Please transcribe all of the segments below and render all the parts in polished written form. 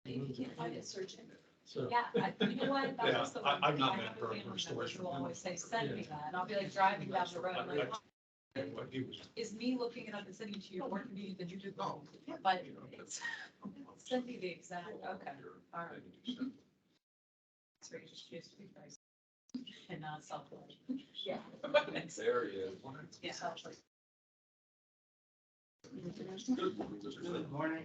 You can't find it, search it. So. Yeah, you know what? That's Yeah, also one I'm thing. not I that have a very family much member storage who will room. always say, send me Yeah. that, and I'll be like driving down the road, I'm like, What he was. is me looking it up and sending it to you more convenient than you do? But it's, send me the exact, okay, all right. So you just choose to be price and not self-employed. Yeah. There he is. Yeah. Good morning.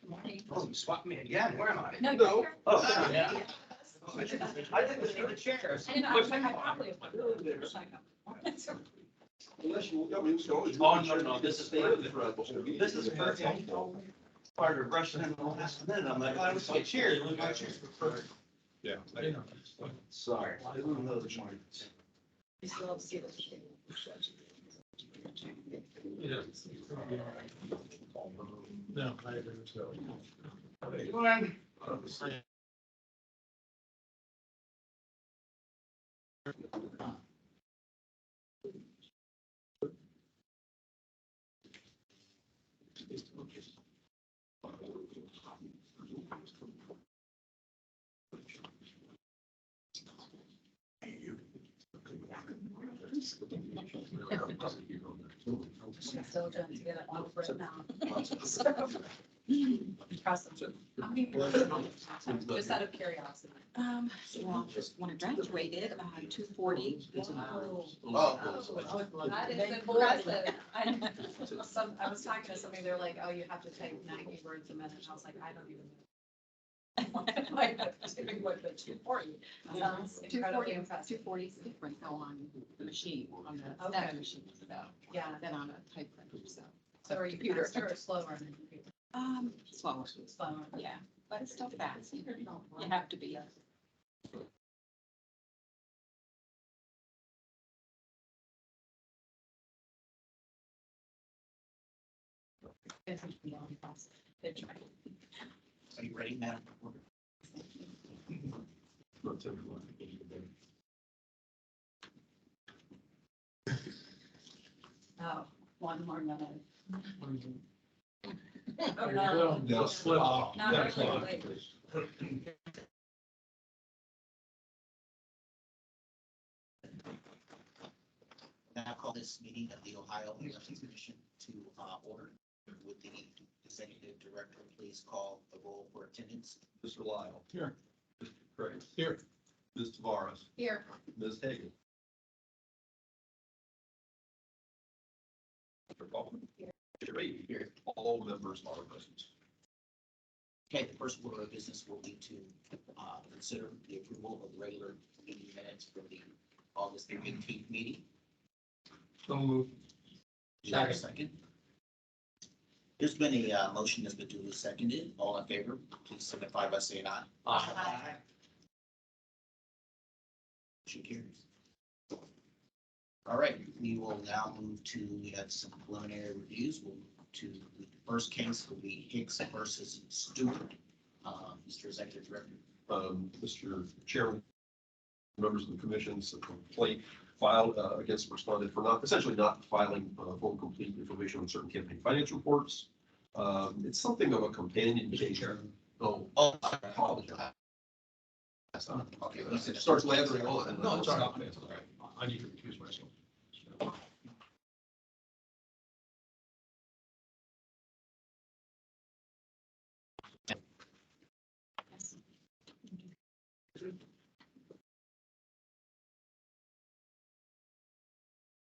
Morning. Oh, you spot me again. Where am I? No, No. you're here. Oh, Yeah. I didn't see the chairs. And I was like, I probably have moved it or something. Unless you, I mean, so. Oh, no, this is the, this is perfect. Part of rushing in the last minute. I'm like, oh, I was like, cheers. Look at cheers. Yeah. Sorry. I didn't know the morning. You still have to see this. No, I agree. So. Morning. I'm still trying to get it all written out. Trust them. How many more? Just out of curiosity. Well, when I graduated, 240. That is impressive. I was talking to somebody, they're like, oh, you have to type 90 words a minute. And I was like, I don't even know. Like, typing what the 240 sounds incredibly 240, impressive. 240 is different though on the machine, on the Okay. stack machine, so, Yeah. than on a typewriter, so. So are you Computer. faster or slower on the computer? Slower, Slower. yeah, but it's still fast. You have to be. Good try. Are you ready, Madam? Oh, one more minute. Oh, There you no. go. Just flip. Not Next really, one. wait. Now call this meeting of the Ohio Elections Commission to order. Would the executive director please call the roll for attendance? Mr. Lyle. Here. Mr. Craig. Here. Ms. Tavares. Here. Ms. Hagan. Mr. Baldwin. Mr. Beatty. Here. All members are present. Okay, the first order of business will be to consider the approval of the regular meeting minutes for the August 15th meeting. So move. Second. There's been a motion that's been duly seconded. All in favor, please signify by saying aye. Aye. Motion carries. All right, we will now move to, we had some preliminary reviews. We'll move to the first case will be Hicks versus Stewart. Mr. Executive Director. Mr. Chairman, members of the commission, a complaint filed against the respondent for essentially not filing full complete information on certain campaign finance reports. It's something of a companion case. Oh, Oh, I apologize. okay. It starts lathering on. No, it's all right. It's all right. I need to recuse myself.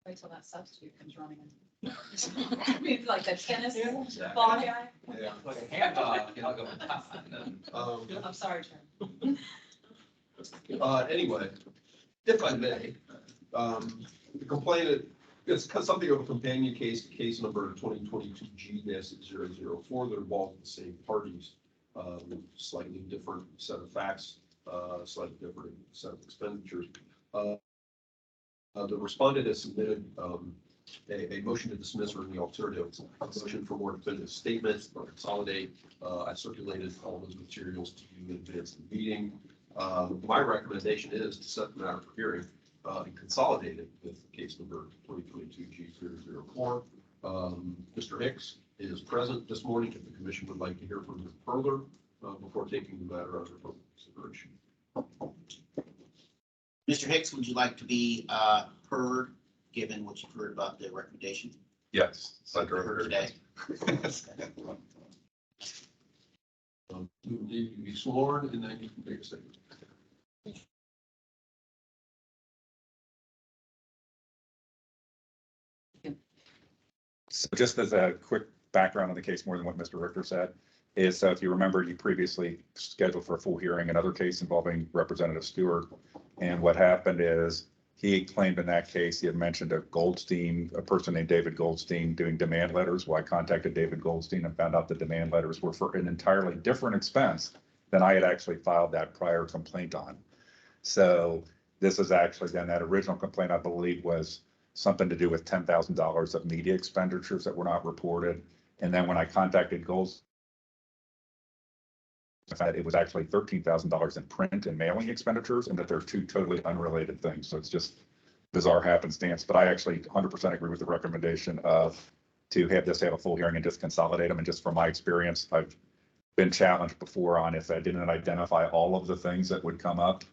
Wait till that substitute comes running in. I mean, like the tennis ball guy. Yeah. Like a hand dog, you know, go. I'm sorry, Chair. Anyway, if I may, the complainant, it's something of a companion case, case number 2022 G-004 that involves the same parties, slightly different set of facts, slightly different set of expenditures. The respondent has submitted a motion to dismiss or in the alternative, a motion for more definitive statements or consolidate. I circulated all those materials to you in advance of the meeting. My recommendation is to set the matter for hearing and consolidate it with case number 2022 G-004. Mr. Hicks is present this morning if the commission would like to hear from him further. before taking the matter under public consideration. Mr. Hicks, would you like to be heard, given what you've heard about the recommendation? Yes. Heard today. You need to be sworn and then you can take a statement. So just as a quick background on the case, more than what Mr. Richter said, is so if you remember, you previously scheduled for a full hearing another case involving Representative Stewart. And what happened is he claimed in that case, he had mentioned a Goldstein, a person named David Goldstein doing demand letters. Well, I contacted David Goldstein and found out the demand letters were for an entirely different expense than I had actually filed that prior complaint on. So this is actually then that original complaint, I believe, was something to do with $10,000 of media expenditures that were not reported. And then when I contacted Goldstein, it was actually $13,000 in print and mailing expenditures, and that they're two totally unrelated things. So it's just bizarre happenstance. But I actually 100% agree with the recommendation to have a full hearing and just consolidate them. And just from my experience, I've been challenged before on if I didn't identify all of the things that would come up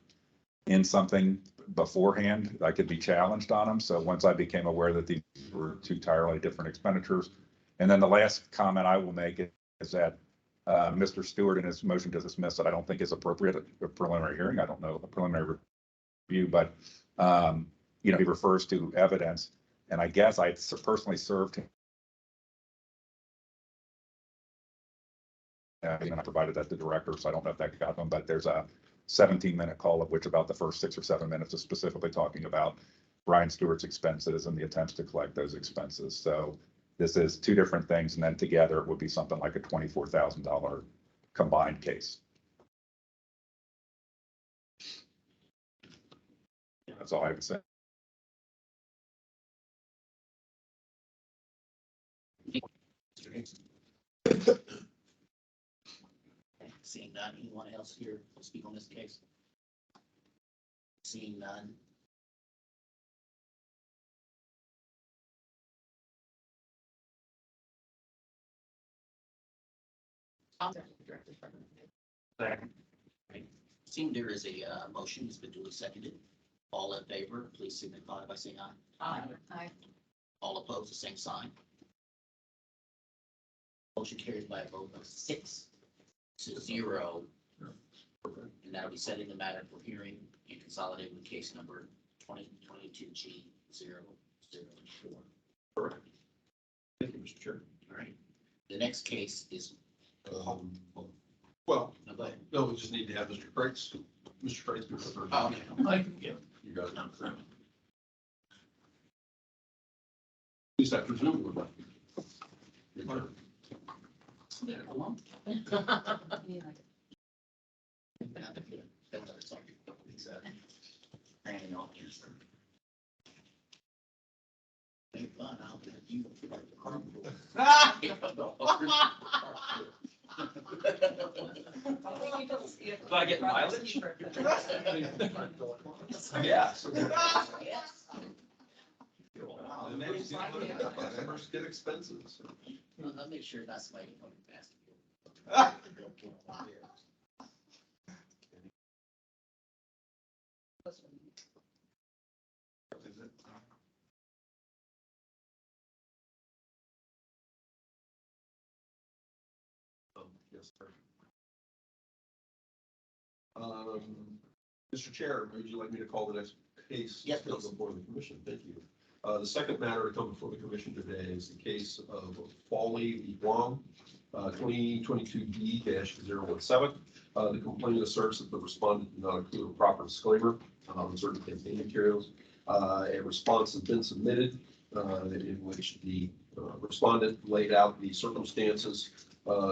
in something beforehand, I could be challenged on them. So once I became aware that these were two entirely different expenditures. And then the last comment I will make is that Mr. Stewart in his motion to dismiss that I don't think is appropriate at a preliminary hearing. I don't know the preliminary review, but he refers to evidence, and I guess I personally served him. And I provided that to the director, so I don't know if that got them, but there's a 17-minute call of which about the first 6 or 7 minutes is specifically talking about Brian Stewart's expenses and the attempts to collect those expenses. So this is two different things, and then together it would be something like a $24,000 combined case. That's all I would say. Mr. Hicks? Seeing none, anyone else here to speak on this case? Seeing none. Seeing there is a motion, it's been duly seconded. All in favor, please signify by saying aye. Aye. All opposed, the same sign. Motion carried by a vote of 6-0. And that'll be setting the matter for hearing and consolidated with case number 2022G004. Correct. Thank you, Mr. Chair. All right. The next case is, Well, no, go ahead. no, we just need to have Mr. Frakes. Mr. Frakes. Oh, okay. You got it. At least I presume we're not. Hanging on here. Make fun, I'll bet you. Do I get mileage? Yeah. First get expenses. I'll make sure that's my coming fast. Yes, sir. Mr. Chair, would you like me to call the next case? Yes, to come please. before the commission? Thank you. The second matter to come before the commission today is the case of Foley v. Guam, 2022D-017. The complaint asserts that the respondent did not include a proper disclaimer on certain campaign materials. A response has been submitted in which the respondent laid out the circumstances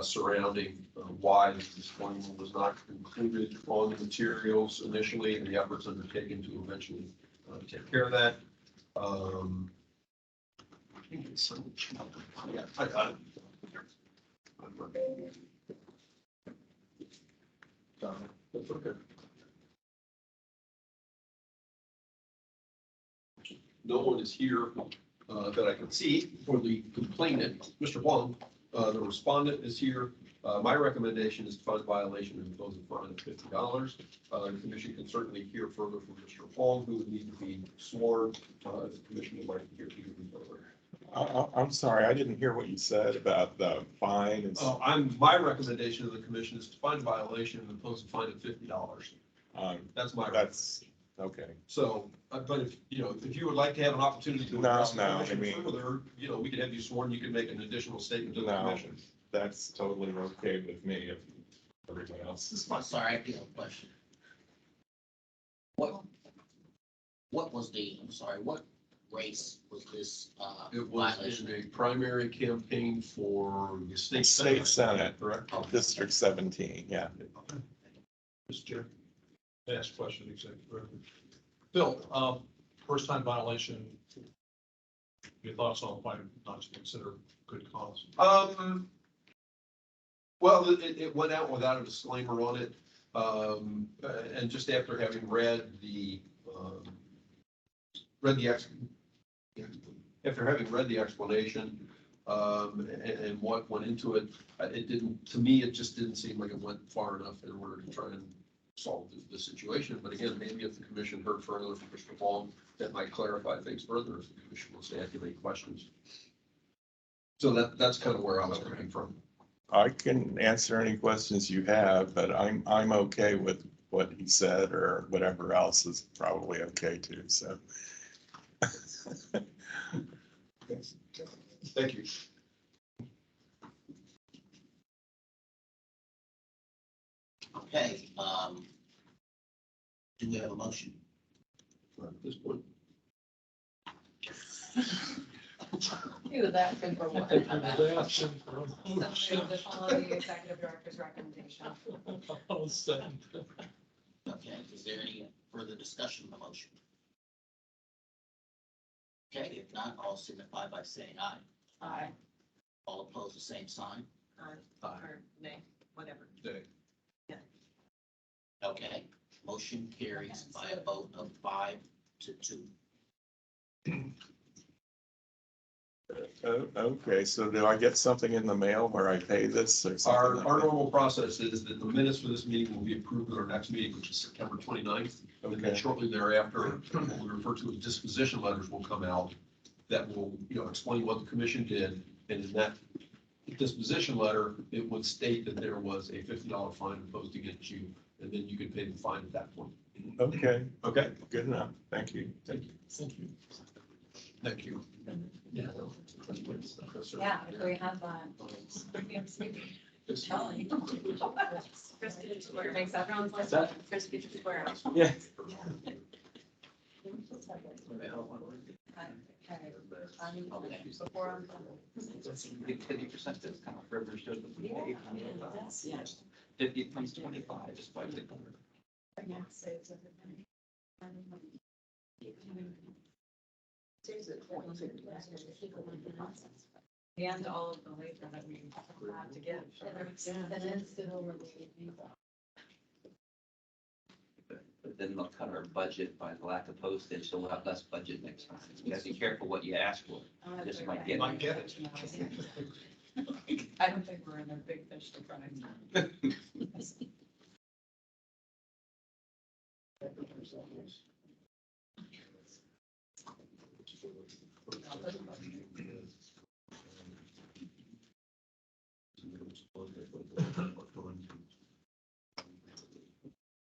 surrounding why the disclaimer was not included on the materials initially, and the efforts undertaken to eventually take care of that. Yeah, I got it. That's okay. No one is here that I can see for the complainant, Mr. Wong. The respondent is here. My recommendation is to find violation and impose a fine of $50. The commission can certainly hear further from Mr. Hall, who would need to be sworn. If the commission would like to hear even further. I'm sorry, I didn't hear what you said about the fine and. My recommendation to the commission is to find violation and impose a fine of $50. That's my. That's, okay. So, but if, if you would like to have an opportunity to No, address the no, I commission mean- further, we could have you sworn, you can make an additional statement to the No. commission. That's totally okay with me if everyone else is. I'm sorry, I do have a question. What was what race was this, It was violation? in a primary campaign for the state State Senate, correct? District 17, yeah. Mr. Chair. Ask a question, executive director. Bill, first time violation. Your thoughts on why not to consider good cause? Well, it went out without a disclaimer on it. And just after having read the explanation, and what went into it, to me, it just didn't seem like it went far enough in order to try and solve the situation. But again, maybe if the commission heard further from Mr. Long, that might clarify things further if the commission wants to ask any questions. So that's kind of where I was coming from. I can answer any questions you have, but I'm okay with what he said, or whatever else is probably okay too, so. Thank you. Okay, do we have a motion? At this point, Do that thing for one. I'll Something to follow the executive director's recommendation. second. Okay, is there any further discussion on the motion? Okay, if not, all signify by saying aye. Aye. All opposed, the same sign. Or nay, whatever. Okay, motion carries by a vote of 5-2. Okay, so do I get something in the mail where I pay this or something? Our like that? normal process is that the minutes for this meeting will be approved at our next meeting, which is September 29th. And then Okay. shortly thereafter, what we refer to as disposition letters will come out that will, explain what the commission did. And in that disposition letter, it would state that there was a $50 fine imposed against you, and then you could pay the fine at that point. Okay, Okay? good enough. Thank you. Thank you. Thank you. Thank you. Yeah, if we have telling. Christie Square makes everyone's life. Christie Square. Yeah. Before I'm done. 50% discount for registered with the eight. Yeah. 50 times 25 is 5. And all of the labor that we have to give. But then they'll cut our budget by the lack of postage, so we'll have less budget next time. You gotta be careful what you ask for. Just might get. Might get it. I don't think we're in a big fish to fry.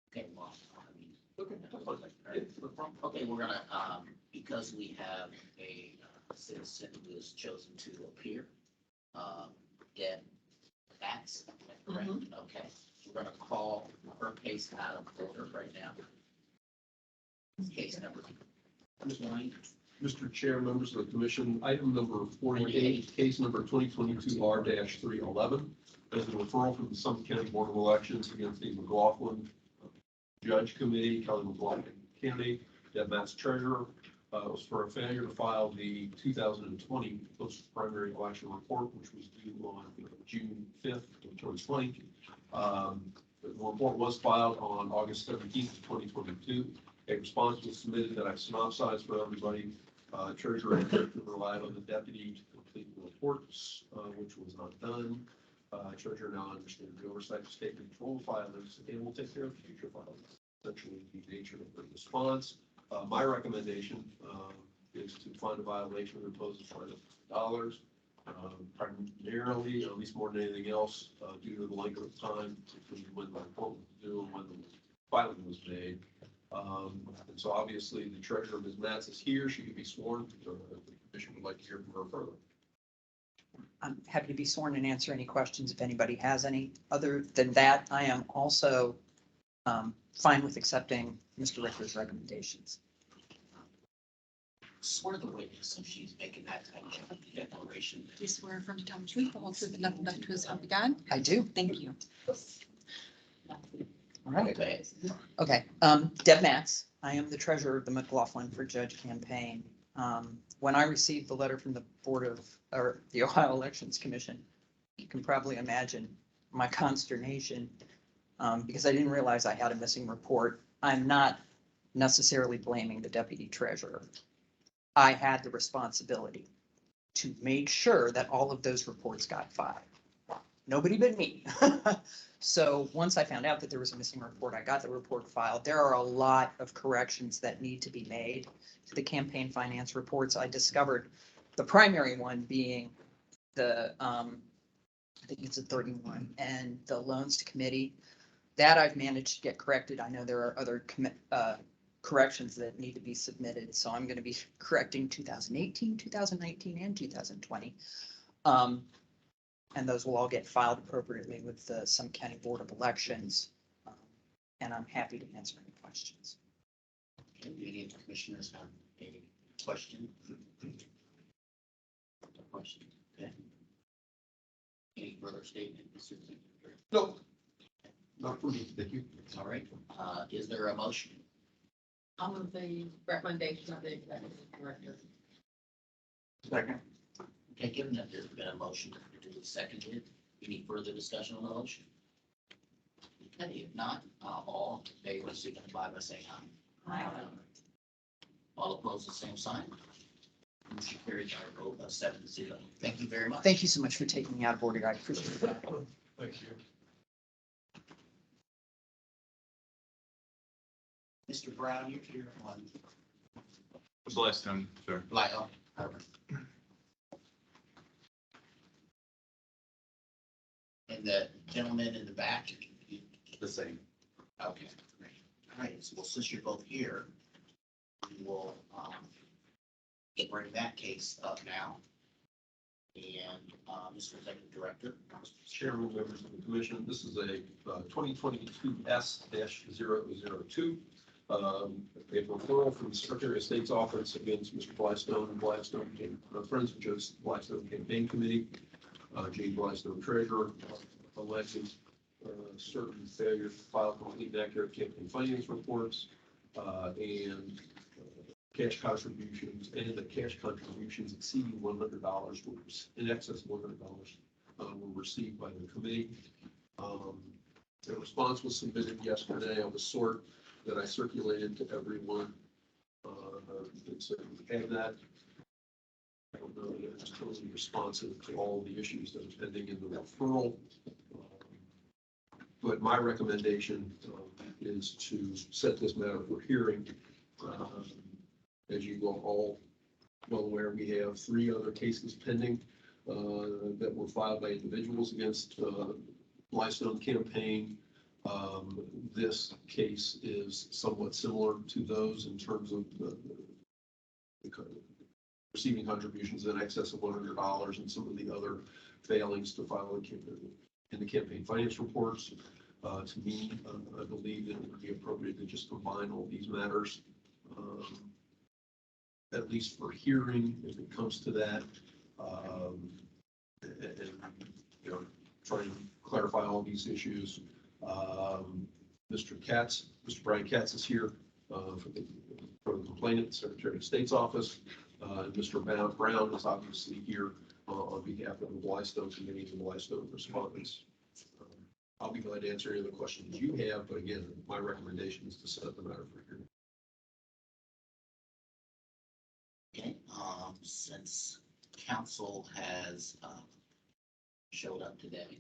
Okay, well, okay, we're gonna, because we have a citizen who has chosen to appear, Deb Batts, correct? Okay, we're gonna call her case out of order right now. Case number. Mr. Chair, members of the commission, item number 48, case number 2022-R-311, is a referral from the Summit County Board of Elections against the McLaughlin Judge Committee, Kelly McLaughlin candidate, Deb Matz treasurer. It was for a failure to file the 2020 post-primary election report, which was due on June 5th, 2020. The report was filed on August 17th, 2022. A response was submitted that I synopsized for everybody. Treasurer relied on the deputy to complete the reports, which was not done. Treasurer now understands the oversight of state control filings and will take care of future filings. Essentially, the nature of the response. My recommendation is to find a violation and impose a fine of $50. Primarily, at least more than anything else, due to the length of time between when the report was due and when the filing was made. And so obviously the treasurer, Ms. Matz, is here. She could be sworn. The commission would like to hear from her further. I'm happy to be sworn and answer any questions if anybody has any. Other than that, I am also fine with accepting Mr. Richter's recommendations. Swear the witness if she's making that type of declaration. Do you swear affirm to tell the truth, the whole truth, and nothing but the truth, so help you God? I do. Thank you. All right. Okay. Okay. Deb Matz, I am the treasurer of the McLaughlin for Judge campaign. When I received the letter from the the Ohio Elections Commission, you can probably imagine my consternation because I didn't realize I had a missing report. I'm not necessarily blaming the deputy treasurer. I had the responsibility to make sure that all of those reports got filed. Nobody but me. So once I found out that there was a missing report, I got the report filed. There are a lot of corrections that need to be made to the campaign finance reports. I discovered the primary one being the, I think it's a 31, and the loans to committee. That I've managed to get corrected. I know there are other corrections that need to be submitted. So I'm going to be correcting 2018, 2019, and 2020. And those will all get filed appropriately with the Summit County Board of Elections. And I'm happy to answer any questions. Okay, any of the commissioners have any question? Question, okay. Any further statement? Mr. Secretary? No, not for me. Thank you. All right, is there a motion? I'll move the recommendation of the executive director. Second. Okay, given that there's been a motion to do the seconded, any further discussion on the motion? Okay, if not, all in favor, signify by saying aye. All opposed, the same sign. Motion carries by a vote of 7-0. Thank you very much. Thank you so much for taking me out of order. I appreciate that. Thank you. Mr. Brown, you're here on Was the last time, sir? Lyle. And the gentleman in the back? The same. Okay, great. All right, so since you're both here, we will bring that case up now. And Mr. Executive Director. Chairman, members of the commission, this is a 2022 S-002. A referral from the Secretary of State's office against Mr. Blackstone and Blackstone, Friends of Joseph Blackstone Campaign Committee. Jane Blackstone Treasurer alleges certain failure to file complete and accurate campaign finance reports and cash contributions, and the cash contributions exceeding $100 were in excess of $100 were received by the committee. The response was submitted yesterday of the sort that I circulated to everyone. So we have that. I don't know that it's totally responsive to all the issues that are pending in the referral. But my recommendation is to set this matter for hearing. As you are all well aware, we have 3 other cases pending that were filed by individuals against Blackstone Campaign. This case is somewhat similar to those in terms of the receiving contributions in excess of $100 and some of the other failings to file in the campaign finance reports. To me, I believe that it would be appropriate to just combine all these matters, at least for hearing, if it comes to that, and try and clarify all these issues. Mr. Brian Katz is here for the complainant, Secretary of State's office. Mr. Brown is obviously here on behalf of the Blackstone Committee and the Blackstone respondents. I'll be glad to answer any of the questions you have, but again, my recommendation is to set the matter for hearing. Okay, since council has showed up today.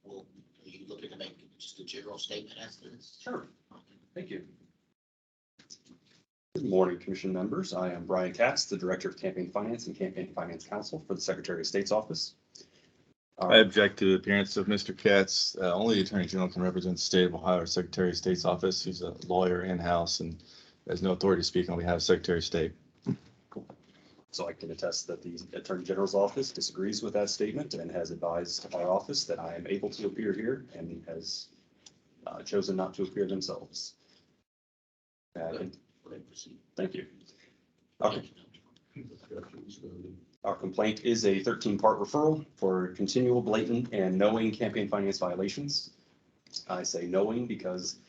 Well, are you looking to make just a general statement as to this? Sure. Thank you. Good morning, commission members. I am Brian Katz, the Director of Campaign Finance and Campaign Finance Counsel for the Secretary of State's Office. I object to the appearance of Mr. Katz. Only the Attorney General can represent the state of Ohio or Secretary of State's office. He's a lawyer in-house and has no authority to speak on behalf of Secretary of State. So I can attest that the Attorney General's office disagrees with that statement and has advised our office that I am able to appear here and has chosen not to appear themselves. Thank you. Okay. Our complaint is a 13-part referral for continual, blatant, and knowing campaign finance violations. I say knowing because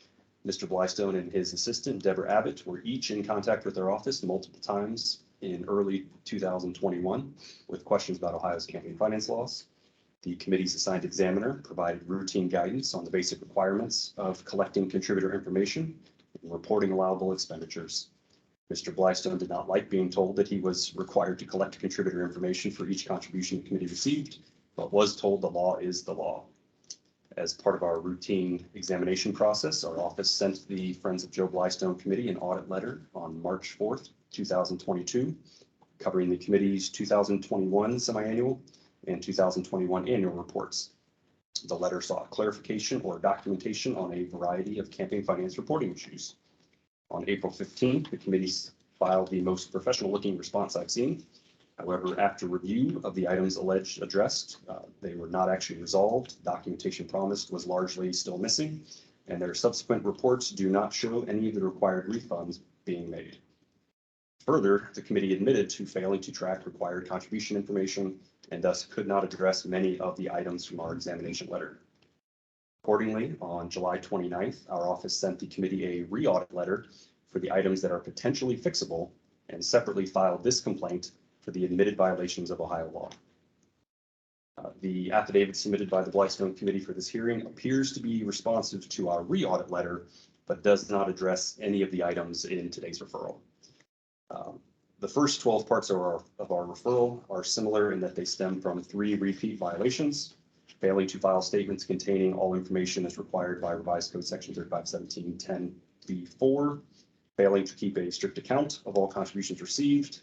Mr. Blystone and his assistant, Deborah Abbott, were each in contact with our office multiple times in early 2021 with questions about Ohio's campaign finance laws. The committee's assigned examiner provided routine guidance on the basic requirements of collecting contributor information and reporting allowable expenditures. Mr. Blystone did not like being told that he was required to collect contributor information for each contribution the committee received, but was told the law is the law. As part of our routine examination process, our office sent the Friends of Joe Blystone Committee an audit letter on March 4th, 2022, covering the committee's 2021 semiannual and 2021 annual reports. The letter sought clarification or documentation on a variety of campaign finance reporting issues. On April 15th, the committee filed the most professional looking response I've seen. However, after review of the items addressed, they were not actually resolved. Documentation promised was largely still missing, and their subsequent reports do not show any of the required refunds being made. Further, the committee admitted to failing to track required contribution information and thus could not address many of the items from our examination letter. Accordingly, on July 29th, our office sent the committee a re-audit letter for the items that are potentially fixable and separately filed this complaint for the admitted violations of Ohio law. The affidavit submitted by the Blystone Committee for this hearing appears to be responsive to our re-audit letter, but does not address any of the items in today's referral. The first 12 parts of our referral are similar in that they stem from 3 repeat violations: failing to file statements containing all information as required by Revised Code Section 3517-10B4, failing to keep a strict account of all contributions received,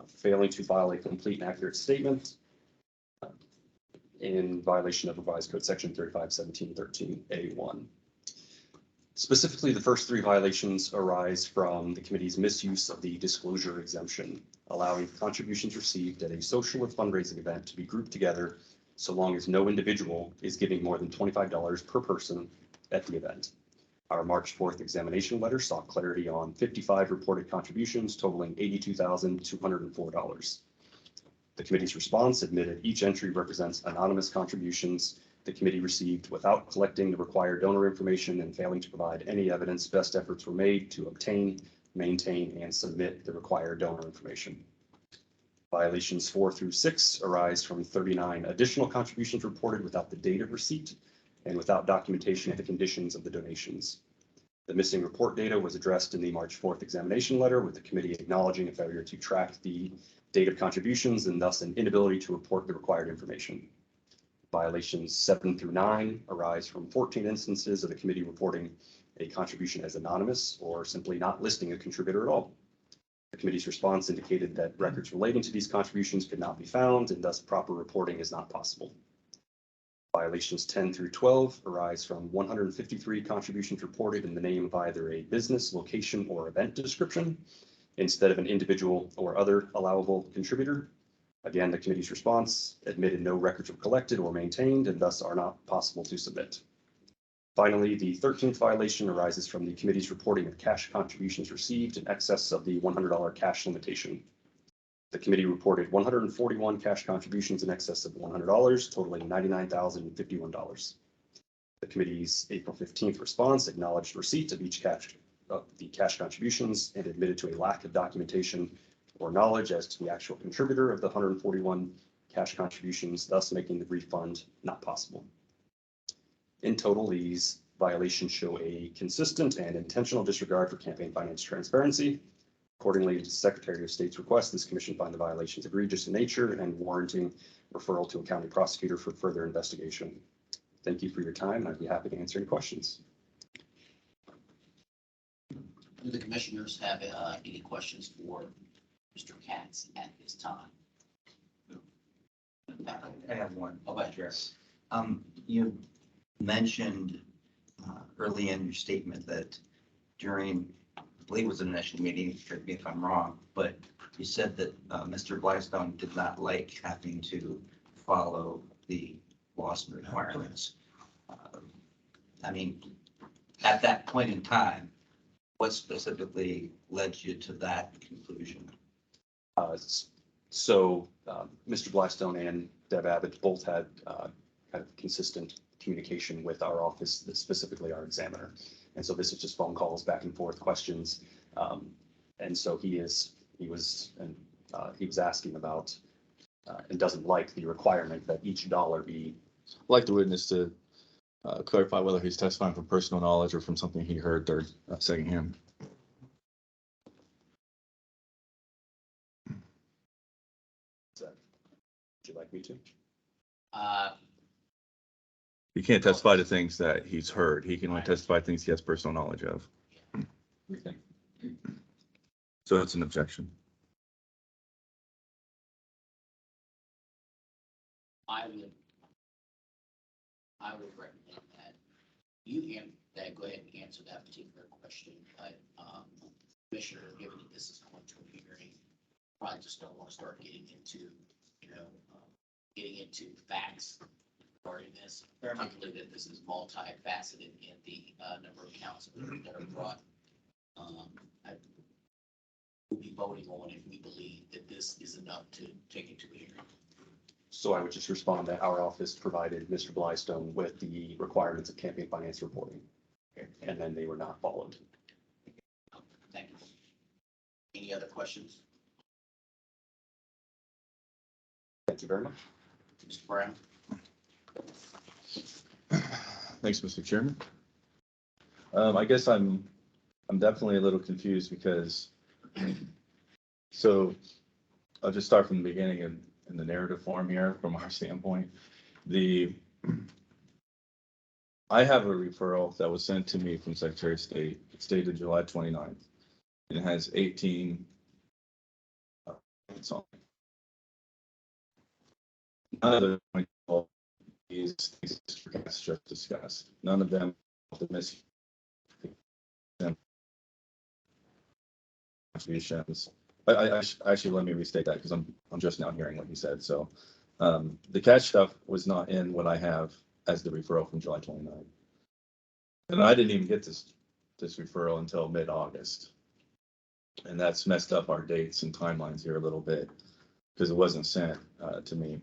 failing to file a complete and accurate statement, in violation of Revised Code Section 3517-13A1. Specifically, the first 3 violations arise from the committee's misuse of the disclosure exemption, allowing contributions received at a social or fundraising event to be grouped together so long as no individual is giving more than $25 per person at the event. Our March 4th examination letter sought clarity on 55 reported contributions totaling $82,204. The committee's response admitted each entry represents anonymous contributions the committee received without collecting the required donor information and failing to provide any evidence best efforts were made to obtain, maintain, and submit the required donor information. Violations 4 through 6 arise from 39 additional contributions reported without the date of receipt and without documentation of the conditions of the donations. The missing report data was addressed in the March 4th examination letter, with the committee acknowledging a failure to track the date of contributions and thus an inability to report the required information. Violations 7 through 9 arise from 14 instances of the committee reporting a contribution as anonymous or simply not listing a contributor at all. The committee's response indicated that records relating to these contributions could not be found and thus proper reporting is not possible. Violations 10 through 12 arise from 153 contributions reported in the name of either a business, location, or event description instead of an individual or other allowable contributor. Again, the committee's response admitted no records were collected or maintained and thus are not possible to submit. Finally, the 13th violation arises from the committee's reporting of cash contributions received in excess of the $100 cash limitation. The committee reported 141 cash contributions in excess of $100, totaling $99,051. The committee's April 15th response acknowledged receipt of each of the cash contributions and admitted to a lack of documentation or knowledge as to the actual contributor of the 141 cash contributions, thus making the refund not possible. In total, these violations show a consistent and intentional disregard for campaign finance transparency, Accordingly, the Secretary of State's request, this commission find the violations egregious in nature and warranting referral to a county prosecutor for further investigation. Thank you for your time, and I'd be happy to answer any questions. Do the commissioners have any questions for Mr. Katz at this time? I have one. Oh, but Yes. You mentioned early in your statement that during, I believe it was an initial meeting, correct me if I'm wrong, but you said that Mr. Blystone did not like having to follow the loss requirements. I mean, at that point in time, what specifically led you to that conclusion? So Mr. Blystone and Deb Abbott both had kind of consistent communication with our office, specifically our examiner. And so this is just phone calls, back and forth questions. And so he was asking about and doesn't like the requirement that each dollar be. I'd like the witness to clarify whether he's testifying from personal knowledge or from something he heard third, secondhand. Would you like me to? He can't testify to things that he's heard. He can only testify to things he has personal knowledge of. So it's an objection. I would recommend that go ahead and answer that particular question, but Commissioner, given that this is going to a hearing, probably just don't want to start getting into, getting into facts regarding this, particularly that this is multifaceted in the number of counts that are brought. We'll be voting on if we believe that this is enough to take it to a hearing. So I would just respond that our office provided Mr. Blystone with the requirements of campaign finance reporting. And then they were not followed. Thank you. Any other questions? Thank you very much. Mr. Brown? Thanks, Mr. Chairman. I guess I'm definitely a little confused because, so I'll just start from the beginning in the narrative form here from our standpoint. I have a referral that was sent to me from Secretary of State. It's dated July 29th. And it has 18 points on it. None of the points these Mr. Katz just discussed. None of them the missing contributions. I actually, let me restate that because I'm just now hearing what you said. So the catch stuff was not in what I have as the referral from July 29th. And I didn't even get this referral until mid-August. And that's messed up our dates and timelines here a little bit because it wasn't sent to me.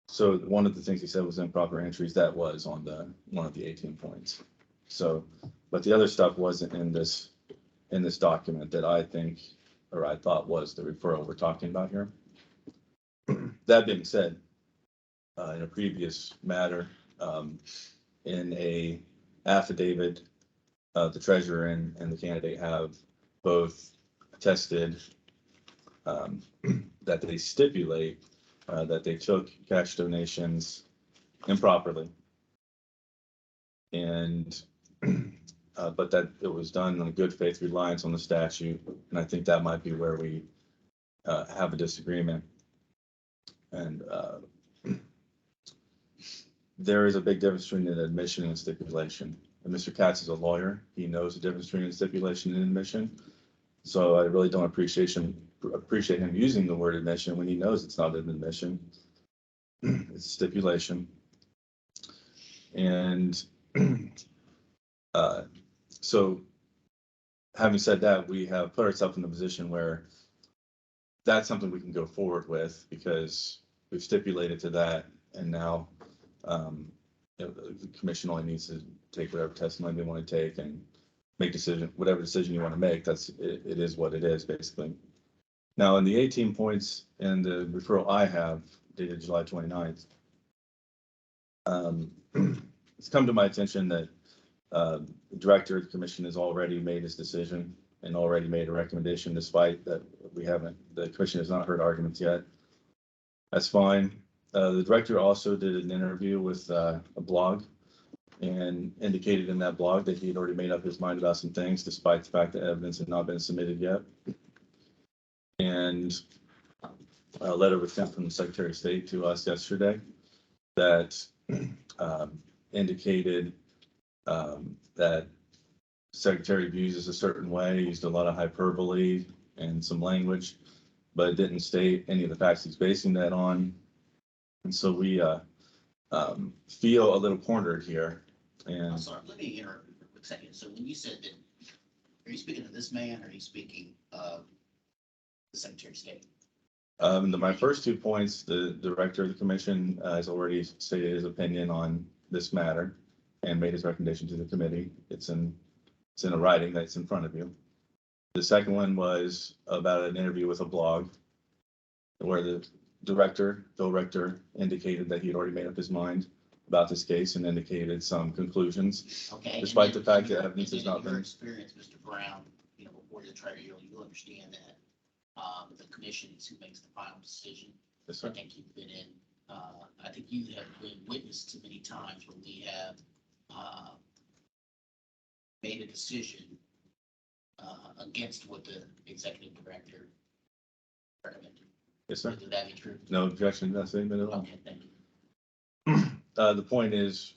So one of the things he said was improper entries. That was on one of the 18 points. So, but the other stuff wasn't in this document that I think, or I thought was the referral we're talking about here. That being said, in a previous matter, in a affidavit, the treasurer and the candidate have both attested that they stipulate that they took cash donations improperly. And but that it was done on good faith reliance on the statute. And I think that might be where we have a disagreement. And there is a big difference between an admission and stipulation. And Mr. Katz is a lawyer. He knows the difference between a stipulation and admission. So I really don't appreciate him using the word admission when he knows it's not an admission. It's stipulation. And so having said that, we have put ourselves in a position where that's something we can go forward with because we've stipulated to that. And now the commission only needs to take whatever testimony they want to take and make whatever decision you want to make. It is what it is, basically. Now, in the 18 points in the referral I have dated July 29th, it's come to my attention that The director of the commission has already made his decision and already made a recommendation, despite that the commission has not heard arguments yet. That's fine. The director also did an interview with a blog and indicated in that blog that he had already made up his mind about some things, despite the fact that evidence had not been submitted yet. And a letter was sent from the Secretary of State to us yesterday that indicated that Secretary views us a certain way, used a lot of hyperbole and some language, but it didn't state any of the facts he's basing that on. And so we feel a little cornered here. I'm And sorry, let me interrupt you for a quick second. So when you said that, are you speaking of this man or are you speaking of the Secretary of State? my first 2 points, the director of the commission has already stated his opinion on this matter and made his recommendation to the committee. It's in a writing that's in front of you. The second one was about an interview with a blog where the director, Bill Richter, indicated that he had already made up his mind about this case and indicated some conclusions. Okay. Despite and the then- fact that evidence and has then not in your been- experience, Mr. Brown, before the treasurer, you understand that the commission is who makes the final decision. Yes, I sir. think you've been in, I think you have been witness to many times when we have made a decision against what the executive director recommended. Yes, sir. Would that be true? No objection to that statement at all. Okay, thank you. The point is,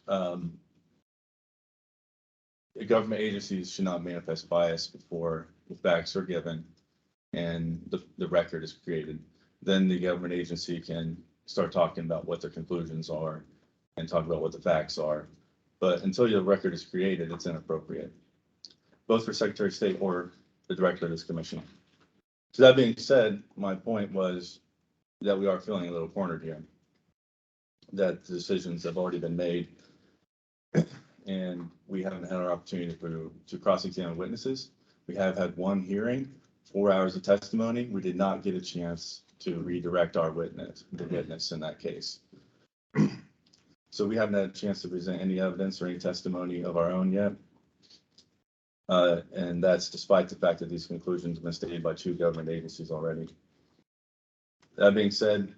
government agencies should not manifest bias before the facts are given and the record is created. Then the government agency can start talking about what their conclusions are and talk about what the facts are. But until your record is created, it's inappropriate, both for Secretary of State or the director of this commission. So that being said, my point was that we are feeling a little cornered here, that the decisions have already been made and we haven't had our opportunity to cross-examine witnesses. We have had one hearing, 4 hours of testimony. We did not get a chance to redirect the witness in that case. So we haven't had a chance to present any evidence or any testimony of our own yet. And that's despite the fact that these conclusions have been stated by 2 government agencies already. That being said,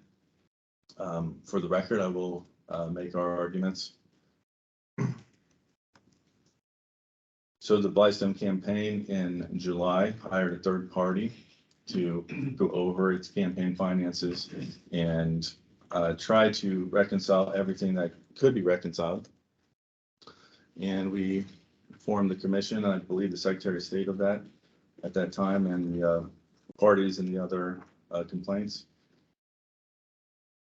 for the record, I will make our arguments. So the Blystone campaign in July hired a third party to go over its campaign finances and try to reconcile everything that could be reconciled. And we formed the commission, I believe the Secretary of State of that at that time, and the parties and the other complaints.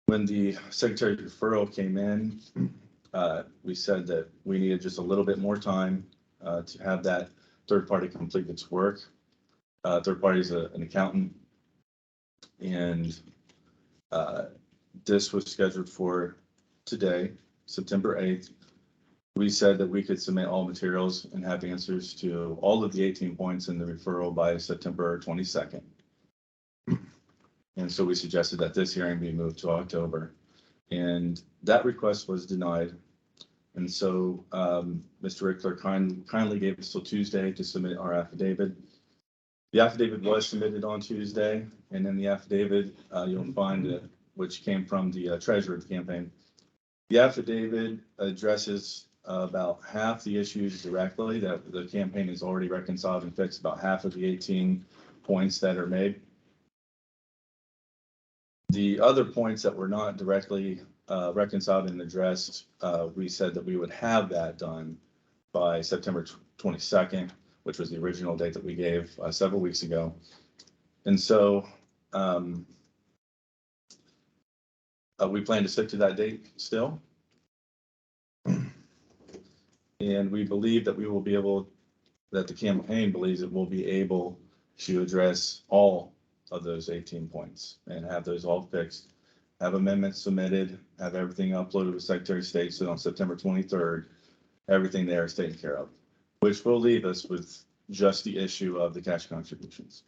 When the Secretary of Referral came in, we said that we needed just a little bit more time to have that third party complete its work. Third party is an accountant, and this was scheduled for today, September 8th. We said that we could submit all materials and have answers to all of the 18 points in the referral by September 22nd. And so we suggested that this hearing be moved to October, and that request was denied. And so Mr. Rickler kindly gave us till Tuesday to submit our affidavit. The affidavit was submitted on Tuesday, and in the affidavit, you'll find which came from the treasurer of the campaign. The affidavit addresses about half the issues directly that the campaign has already reconciled and fixed, about half of the 18 points that are made. The other points that were not directly reconciled and addressed, we said that we would have that done by September 22nd, which was the original date that we gave several weeks ago. And so we plan to stick to that date still. And we believe that we will be able, that the campaign believes it will be able to address all of those 18 points and have those all fixed, have amendments submitted, have everything uploaded with Secretary of State. So on September 23rd, everything there is taken care of, which will leave us with just the issue of the cash contributions.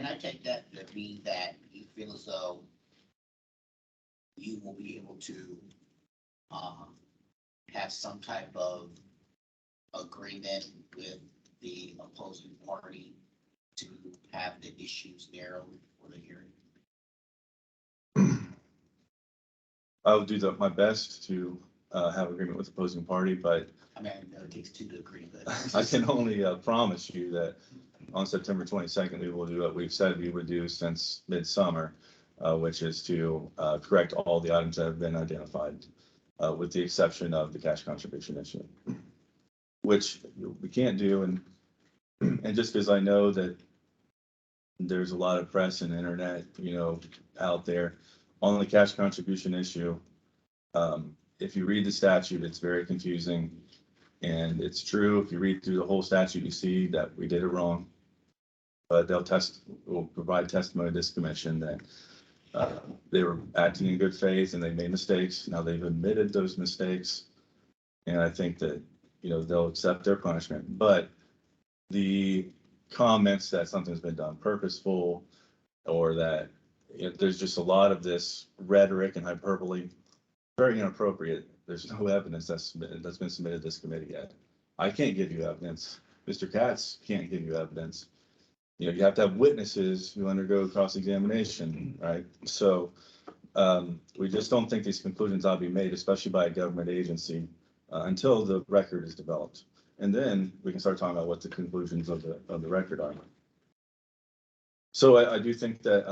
And I take that to mean that you feel as though you will be able to have some type of agreement with the opposing party to have the issues narrowed for the hearing. I'll do my best to have agreement with the opposing party, but I mean, I know it takes two to agree, but. I can only promise you that on September 22nd, we will do what we've said we would do since midsummer, which is to correct all the items that have been identified, with the exception of the cash contribution issue, which we can't do. And just because I know that there's a lot of press and internet, out there on the cash contribution issue, if you read the statute, it's very confusing. And it's true, if you read through the whole statute, you see that we did it wrong. But will provide testimony to this commission that they were acting in good faith and they made mistakes. Now they've admitted those mistakes. And I think that, they'll accept their punishment. But the comments that something's been done purposeful, or that there's just a lot of this rhetoric and hyperbole, very inappropriate. There's no evidence that's been submitted to this committee yet. I can't give you evidence. Mr. Katz can't give you evidence. You have to have witnesses who undergo cross-examination, right? So we just don't think these conclusions ought to be made, especially by a government agency, until the record is developed. And then we can start talking about what the conclusions of the record are. So I do think that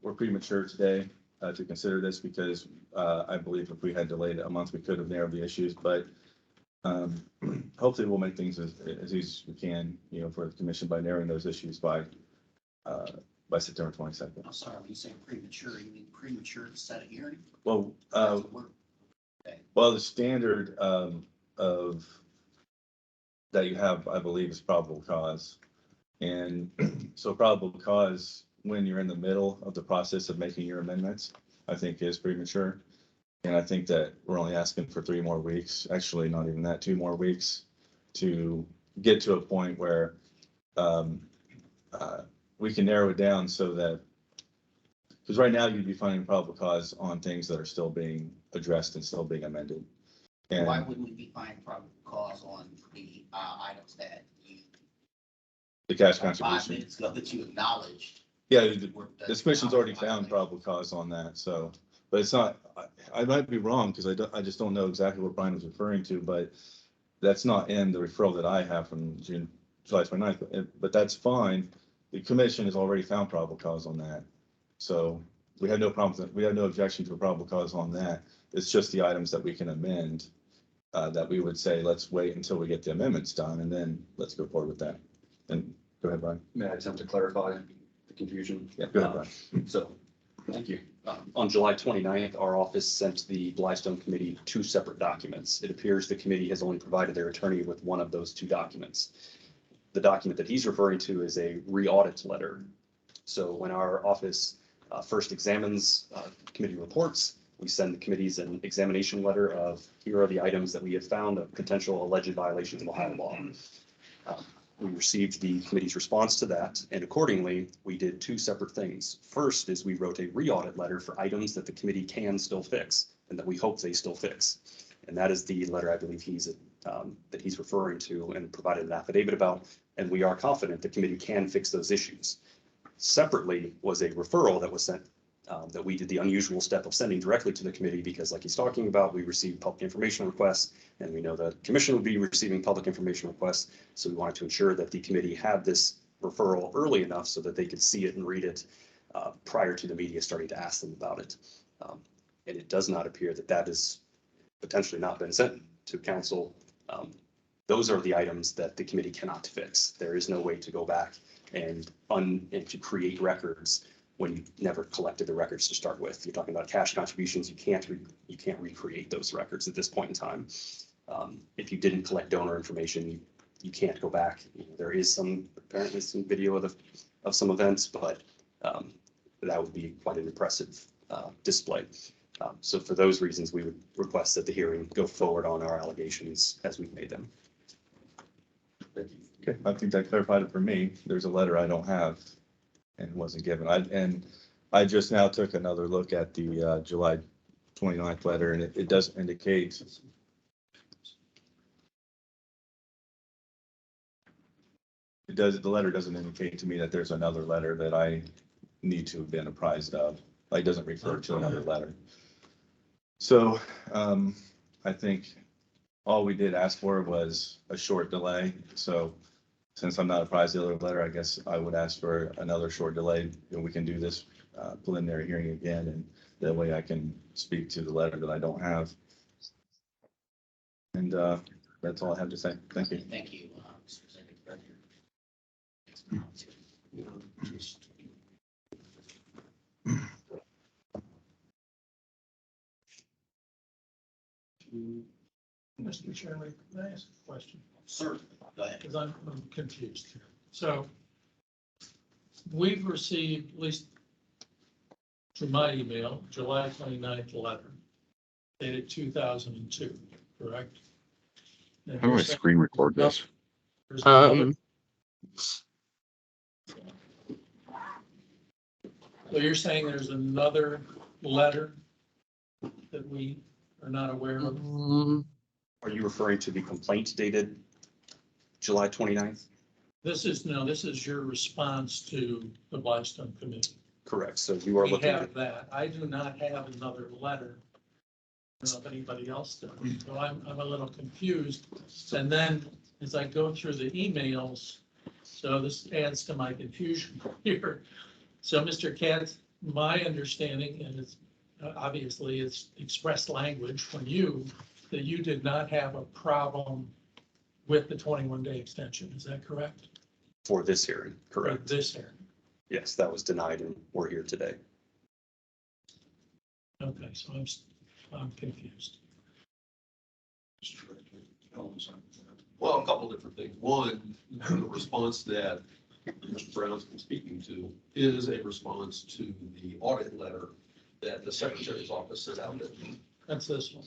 we're premature today to consider this, because I believe if we had delayed it a month, we could have narrowed the issues. But hopefully we'll make things as easy as we can, for the commission by narrowing those issues by September 22nd. I'm sorry, when you say premature, you mean premature to set a hearing? Well, the standard of that you have, I believe, is probable cause. And so probable cause, when you're in the middle of the process of making your amendments, I think is premature. And I think that we're only asking for 3 more weeks, actually not even that, 2 more weeks, to get to a point where we can narrow it down, so that, because right now you'd be finding probable cause on things that are still being addressed and still being amended. And Why wouldn't we be finding probable cause on the items that you, the cash 5 contribution. minutes ago, that you acknowledged? Yeah, this commission's already found probable cause on that, so, but it's not, I might be wrong, because I just don't know exactly what Brian was referring to, but that's not in the referral that I have from July 29th, but that's fine. The commission has already found probable cause on that. So we had no problem, we had no objection to a probable cause on that. It's just the items that we can amend, that we would say, let's wait until we get the amendments done, and then let's go forward with that. And go ahead, Brian. May I attempt to clarify the confusion? Yeah, go ahead, Brian. So, thank you. On July 29th, our office sent the Blystone Committee 2 separate documents. It appears the committee has only provided their attorney with one of those 2 documents. The document that he's referring to is a re-audit letter. So when our office first examines committee reports, we send the committees an examination letter of, here are the items that we have found of potential alleged violations of Ohio law. We received the committee's response to that, and accordingly, we did 2 separate things. First is we wrote a re-audit letter for items that the committee can still fix, and that we hope they still fix. And that is the letter I believe that he's referring to and provided an affidavit about, and we are confident the committee can fix those issues. Separately was a referral that was sent, that we did the unusual step of sending directly to the committee, because like he's talking about, we received public information requests, and we know the commission would be receiving public information requests. So we wanted to ensure that the committee had this referral early enough so that they could see it and read it prior to the media starting to ask them about it. And it does not appear that that has potentially not been sent to council. Those are the items that the committee cannot fix. There is no way to go back and to create records when you never collected the records to start with. You're talking about cash contributions. You can't recreate those records at this point in time. If you didn't collect donor information, you can't go back. There is apparently some video of some events, but that would be quite an impressive display. So for those reasons, we would request that the hearing go forward on our allegations as we've made them. Okay, I think that clarified it for me. There's a letter I don't have and wasn't given. I just now took another look at the July 29th letter, and it does indicate the letter doesn't indicate to me that there's another letter that I need to have been apprised of. Like, it doesn't refer to another letter. So, I think all we did ask for was a short delay. So since I'm not apprised of the other letter, I guess I would ask for another short delay, and we can do this preliminary hearing again, and that way I can speak to the letter that I don't have. And that's all I have to say. Thank you. Thank you, Mr. Executive Director. Mr. Chairman, can I ask a question? Sir, go ahead. Because I'm confused here. So we've received, at least through my email, July 29th letter dated 2002, correct? And How do I you're saying screen record this? there's another- So you're saying there's another letter that we are not aware of? Are you referring to the complaint dated July 29th? This is your response to the Blackstone Committee. Correct. So you are We looking have at, that. I do not have another letter. I don't know if anybody else does, so I'm a little confused. And then as I go through the emails, so this adds to my confusion here. So Mr. Katz, my understanding, and it's obviously it's expressed language from you, that you did not have a problem with the 21-day extension. Is that correct? for this hearing, For correct? this hearing. Yes, that was denied and we're here today. Okay, so I'm confused. Well, a couple different things. One, the response that Mr. Brown's been speaking to is a response to the audit letter that the Secretary's office sent out. That's this one.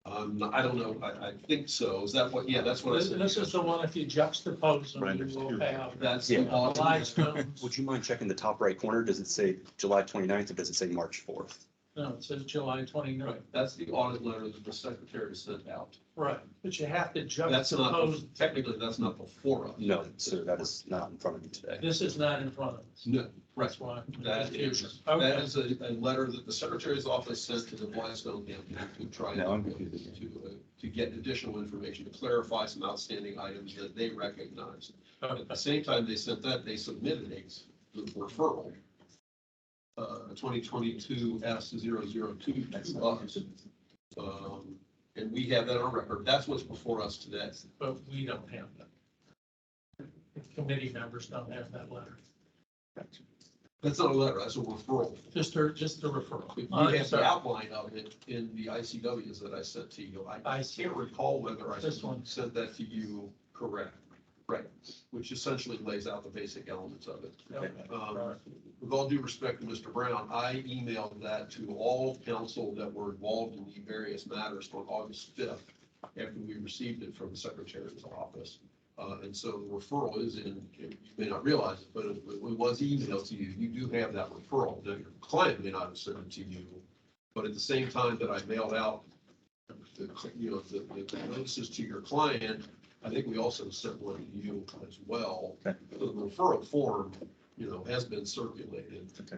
I don't know. I think so. Is that what? Yeah, that's what I said. This is the one, if you juxtapose them, you will have. That's Yeah. the audit. Blackstone's. Would you mind checking the top right corner? Does it say July 29th or does it say March 4th? No, it says July 29th. Right, that's the audit letter that the Secretary sent out. Right, but you have to That's not, juxtapose. technically, that's not before us. No, sir, that is not in front of you today. This is not in front of us. No, right. That's why. I'm That confused. is, Okay. that is a letter that the Secretary's office sent to the Blackstone campaign to try No, I'm confused. to get additional information, to clarify some outstanding items that they recognized. At Okay. the same time they sent that, they submitted a referral, 2022 S002 to us. And we have that on record. That's what's before us today. But we don't have that. The committee members don't have that letter. That's not a letter, that's a referral. Just a referral. You All right, have so the outline of it in the ICWs that I sent to you. I I see. can't recall whether I This one. sent that to you correct. Right, which essentially lays out the basic elements of it. Okay. All right. With all due respect to Mr. Brown, I emailed that to all council that were involved in the various matters on August 5th after we received it from the Secretary's office. And so the referral is in, you may not realize it, but it was emailed to you. You do have that referral. Now, your client may not have sent it to you, but at the same time that I mailed out the notices to your client, I think we also sent one to you as well. Okay. The referral form, has been circulated. Okay.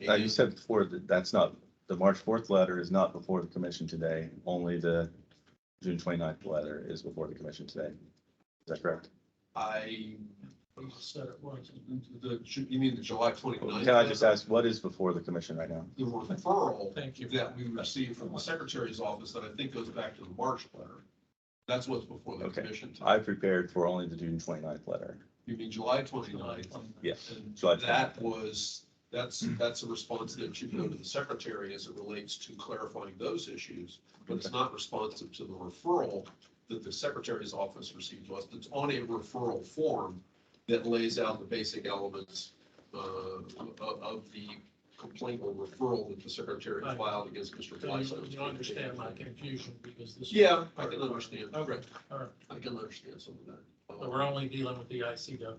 Now, You said before that that's not, the March 4th letter is not before the commission today. Only the June 29th letter is before the commission today. Is that correct? I, You said it was. you mean the July 29th? Can I just ask, what is before the commission right now? The referral Thank you. that we received from the Secretary's office that I think goes back to the March letter. That's what's before the Okay. commission. today. I prepared for only the June 29th letter. You mean July 29th? Yes. And July that 29th. was, that's a response that should go to the Secretary as it relates to clarifying those issues, but it's not responsive to the referral that the Secretary's office received to us. It's on a referral form that lays out the basic elements of the complaint or referral that the Secretary Right. filed against Mr. Blackstone. You understand my confusion because this. Yeah, I can understand. Okay, all right. I can understand some of that. So we're only dealing with the ICW.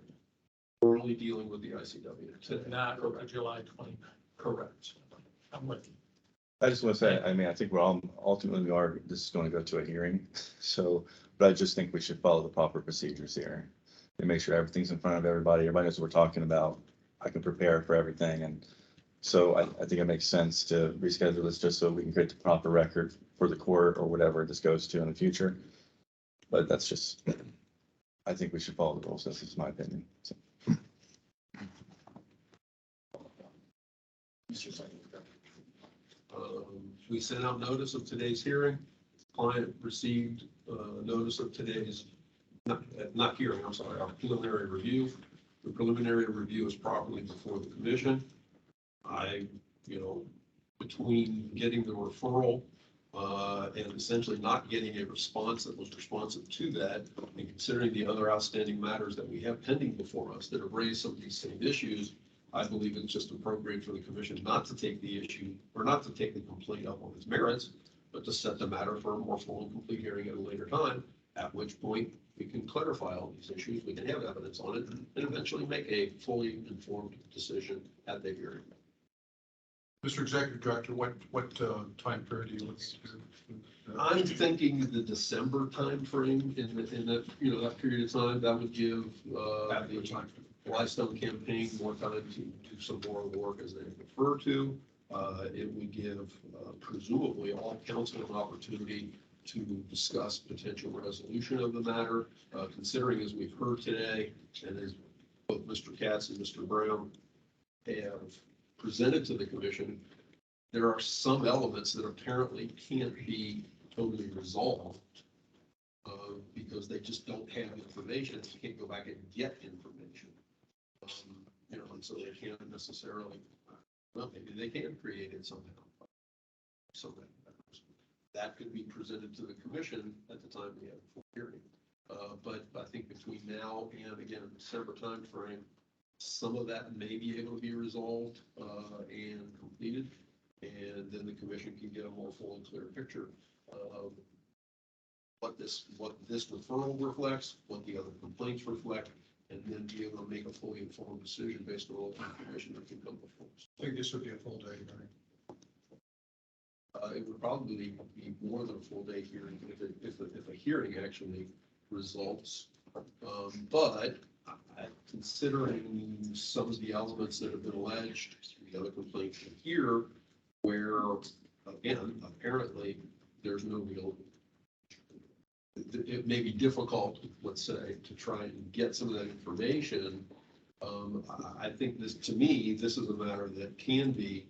Currently dealing with the ICW. To not go to July 29th. Correct. I'm with you. I just want to say, I mean, I think we're all, ultimately we are, this is going to go to a hearing. So, but I just think we should follow the proper procedures here and make sure everything's in front of everybody. Everybody knows what we're talking about. I can prepare for everything. And so I think it makes sense to reschedule this just so we can create the proper record for the court or whatever this goes to in the future. But that's just, I think we should follow the rules. This is my opinion. So. We sent out notice of today's hearing. Client received notice of today's, not hearing, I'm sorry, our preliminary review. The preliminary review is properly before the commission. Between getting the referral and essentially not getting a response that was responsive to that, and considering the other outstanding matters that we have pending before us that have raised some of these same issues, I believe it's just appropriate for the commission not to take the issue or not to take the complaint up on its merits, but to set the matter for a more full and complete hearing at a later time, at which point we can clarify all these issues, we can have evidence on it, and eventually make a fully informed decision at the hearing. Mr. Executive Director, what time period do you look to? I'm thinking the December timeframe in that period of time, that would give the Blystone campaign more time to do some more work as they refer to. It would give presumably all council an opportunity to discuss potential resolution of the matter, considering as we've heard today, and as both Mr. Katz and Mr. Brown have presented to the commission, there are some elements that apparently can't be totally resolved because they just don't have information. You can't go back and get information. And so they can't necessarily, well, maybe they can create it somehow. So that could be presented to the commission at the time we have a full hearing. But I think between now and again, December timeframe, some of that may be able to be resolved and completed, and then the commission can get a more full and clear picture of what this referral reflects, what the other complaints reflect, and then be able to make a fully informed decision based on all the information that can come before us. I think this would be a full day hearing. It would probably be more than a full day hearing if a hearing actually results. But considering some of the elements that have been alleged, the other complaints here, where again, apparently there's no real, it may be difficult, let's say, to try and get some of that information. I think this, to me, this is a matter that can be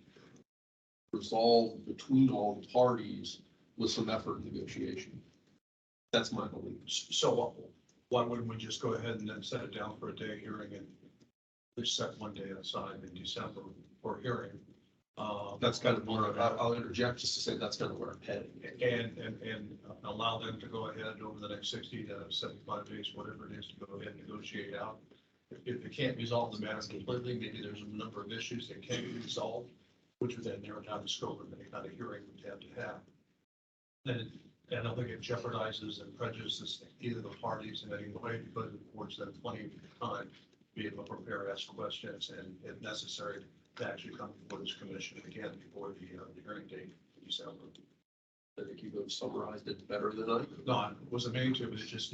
resolved between all the parties with some effort and negotiation. That's my belief. So why wouldn't we just go ahead and then set it down for a day hearing and just set one day aside in December for hearing? That's kind of where I'll interject just to say that's kind of where I'm heading. And allow them to go ahead over the next 60 to 75 days, whatever it is, to go ahead and negotiate out. If they can't resolve the matter completely, maybe there's a number of issues that can't be resolved, which would then narrow down the scope of any kind of hearing we'd have to have. And I don't think it jeopardizes and prejudices either the parties in any way, because of course, then plenty of time to be able to prepare, ask questions, and if necessary, to actually come before this commission again before the hearing date in December. I think you both summarized it better than I could. No, I wasn't meaning to, but it just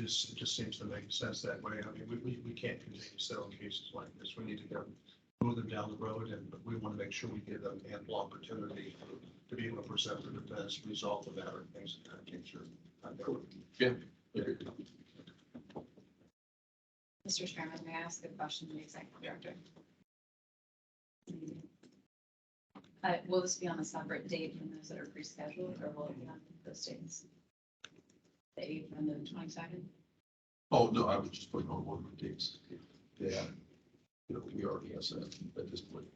seems to make sense that way. I mean, we can't continue to settle cases like this. We need to go move them down the road, and we want to make sure we give them ample opportunity to be able to present their defense, resolve the matter, and things of that nature. Yeah. Mr. Chairman, may I ask a question to the executive director? Will this be on a separate date from those that are pre-scheduled, or will it be on those dates? The 8th and the 22nd? Oh, no, I was just putting on one of the dates. Yeah. We already have that at this point.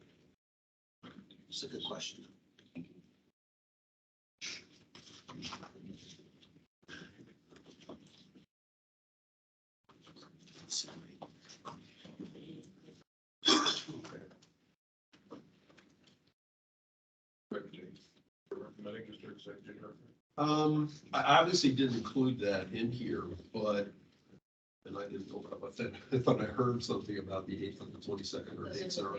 It's a good question. I obviously didn't include that in here, but and I didn't know about that. I thought I heard something about the 8th and the 22nd or dates that are.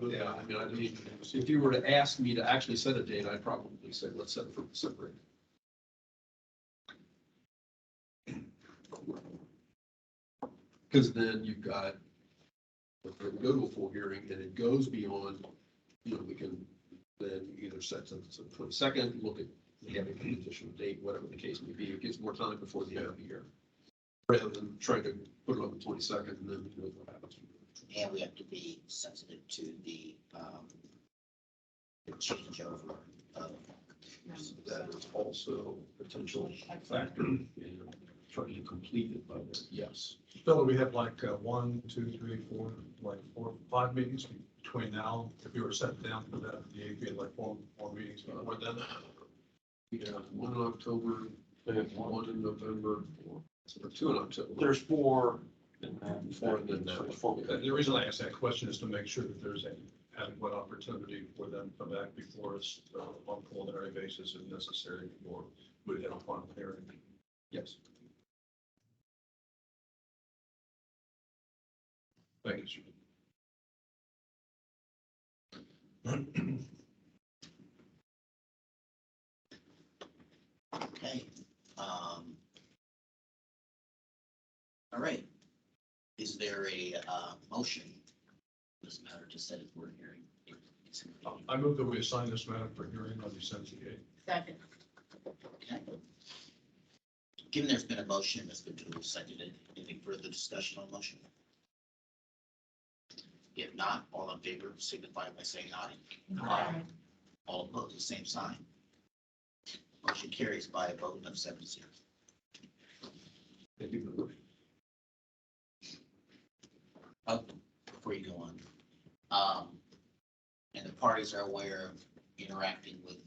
Yeah, I mean, I didn't, if you were to ask me to actually set a date, I'd probably say, let's set it for December. Because then you've got, if we go to a full hearing and it goes beyond, you know, we can then either set to the 22nd, look at having an additional date, whatever the case may be. It gives more time before the end of the year. Rather than trying to put it on the 22nd and then you know what happens. And we have to be sensitive to the changeover of. That is also a potential factor in trying to complete it by then, yes. Phil, we have like 1, 2, 3, 4, like 4, 5 meetings between now. If you were set down for that, the 8th, we had like 4 meetings before then. We have 1 in October, and 1 in November, or 2 in October. There's 4. And then 4 and then now. The reason I asked that question is to make sure that there's an adequate opportunity for them to come back before us on a preliminary basis if necessary, or would have a final hearing. Yes. Thank you, sir. Okay. All right. Is there a motion? This matter to set it for a hearing. I move that we assign this matter for hearing on December 8th. Second. Okay. Given there's been a motion that's been duly seconded, any further discussion on the motion? If not, all in favor signify by saying aye. Aye. All opposed, the same sign. Motion carries by a vote of 7-0. Thank you for the Before you go on, and the parties are aware of interacting with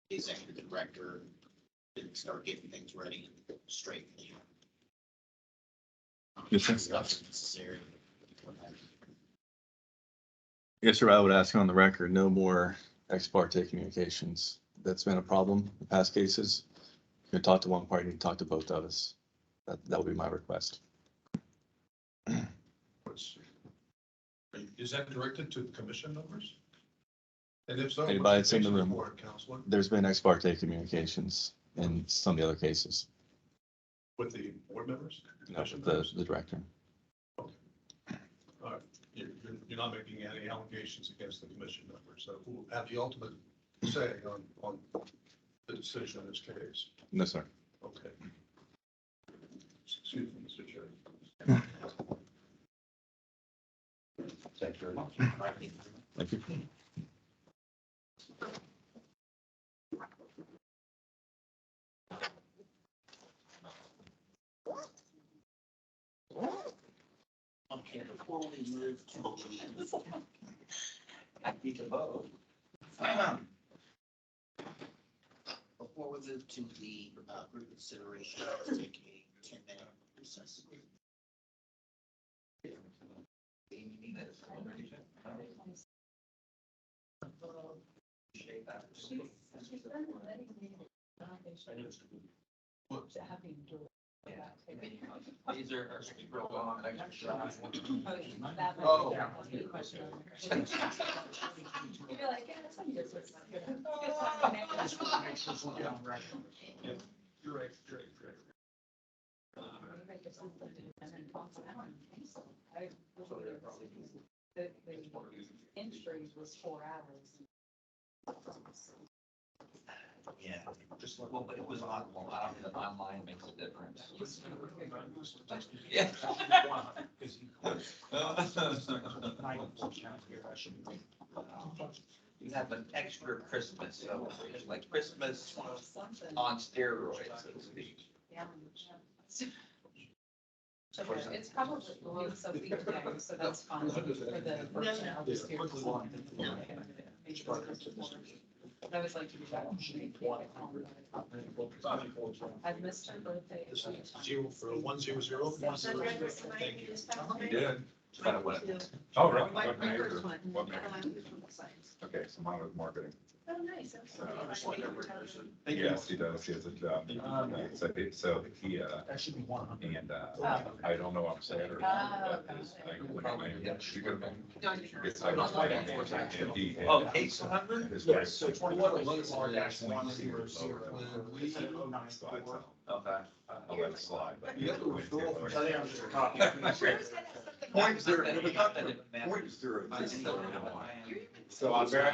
the executive director and start getting things ready and straight. Yes, sir. Stuff necessary. Yes, sir. I would ask on the record, no more ex parte communications. That's been a problem in past cases. You can talk to one party, you can talk to both of us. That would be my request. Is that directed to the commission members? And if so, Anybody what's that's in the room. for it, Counselor, There's been ex parte communications in some of the other cases, with the board members? not with the director. You're not making any allegations against the commission members, so who have the ultimate say on the decision in this case? No, sir. Okay. Excuse me, Mr. Chair. Thank you very much. Thank you. Okay, before we move to the. I need to vote. Before we move to the group consideration, let's take a 10-minute recess. These are real long. Oh. You'd be like, yeah, that's something that's. You're right. The entry was 4 hours. Yeah, just, well, but it was on, well, I don't know, online makes a difference. Yeah. You have an extra Christmas, so it's like Christmas on steroids, so to speak. Yeah. So it's probably so weekday, so that's fine for the personnel. Just here. I always like to do that. I've missed her birthday. This is 100. Thank you. You did. Oh, really? Like What the major? first one. What major? I like this one, the science. Okay, so mine was marketing. Oh, nice. Yes, he does. He has a job. So he, That should be one. and, I don't know what I'm saying or not. but it's like, when I get you go back, it's like, and he- Oh, 800? his Yes, wife- so 21-1-0-0. Okay. I'll let it slide. but- You got the referral from- I think I'm just a copy. Point zero. Point zero. So I'm very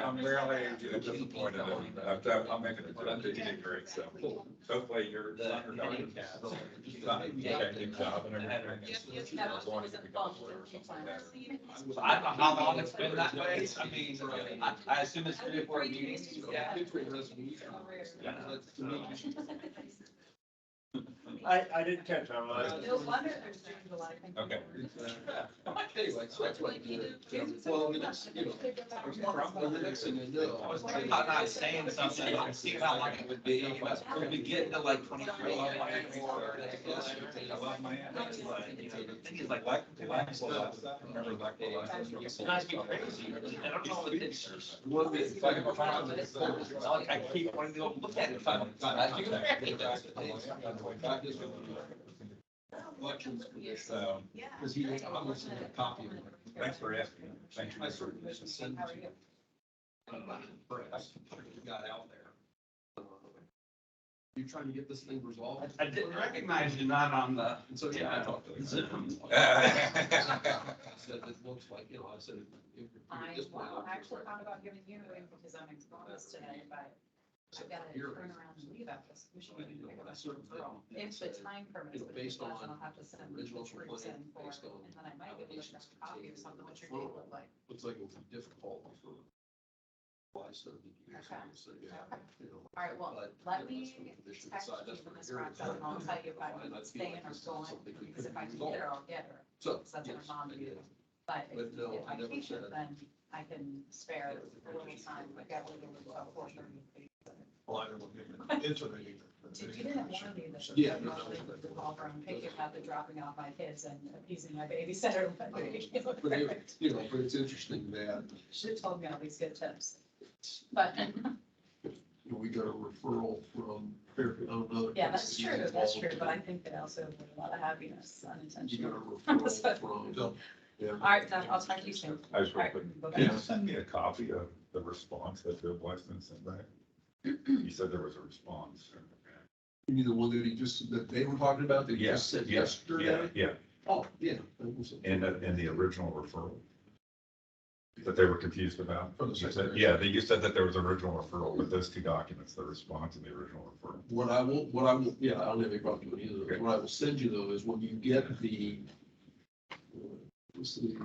disappointed. I'm making a job. He did great, so hopefully your son or daughter can do a job and everything. As long as it becomes or something like that. I don't know how long it's been that way. I mean, I assume it's 3 or 4 meetings. Yeah. I didn't catch that one. No wonder there's June, July. Okay. Anyway, so that's what, well, the next, you know, the next thing you know. I was thinking about not saying something, I see how long it would be, but we'll be getting to like 23. I love my aunt. The thing is like, why? It's not be crazy. I don't know if it's just. It's not like I keep wanting to go look at it. Elections. So, Because he, I'm gonna send a copy of it. thanks for asking. Thank you. I certainly should send you. Got out there. You trying to get this thing resolved? I didn't recognize you not on the. And so, yeah, I talked to him. Zoom. I said, it looks like, you know, I said, I, at this point. well, I actually thought about giving you in because I'm in Columbus today, but I've got to turn around and leave after this. We should be able to referral. If the time permits, You know, but based if it doesn't, on I'll have to send the original troops in plan, for, based on and then I might give you a copy or something, what your date look like. Looks like it would be difficult for. Blackstone to use. Okay. So, yeah, you know, All right, well, but, let you know, me that's what the commission text decides. you That's when what this we're wraps hearing. up, and I'll tell you if And I I'm feel staying like or this is going, something we because if I could can get her, resolve. I'll get her. So, So that's what yes, my mom I did. did. But But no, if I I never teach it, said- then I can spare a little time, like I will about 4:30. Well, I don't know, intimating. Did you didn't warn me that? Yeah, no, no. The call from picking up and dropping off my kids and appeasing my babysitter. But it, you know, but it's interesting that Should have told me all these good tips. But, you know, we got a referral from Fairfield, I don't know. yeah, that's true, but I think they also have a lot of happiness You got unintentional. a referral from. Yeah. All right, then I'll talk to you soon. I just All want right, to, bye-bye. can you send me a copy of the response that Bill Blackstone sent back? You said there was a response. You mean the one that he just, that they were talking about, that he just said yesterday? Yeah, Oh, yeah. and the original referral. That they were confused about. From the You said, secretary. yeah, you said that there was original referral with those two documents, the response and the original referral. What I will, yeah, I don't have any problem doing either of those. What I will send you though is when you get the. Let's see.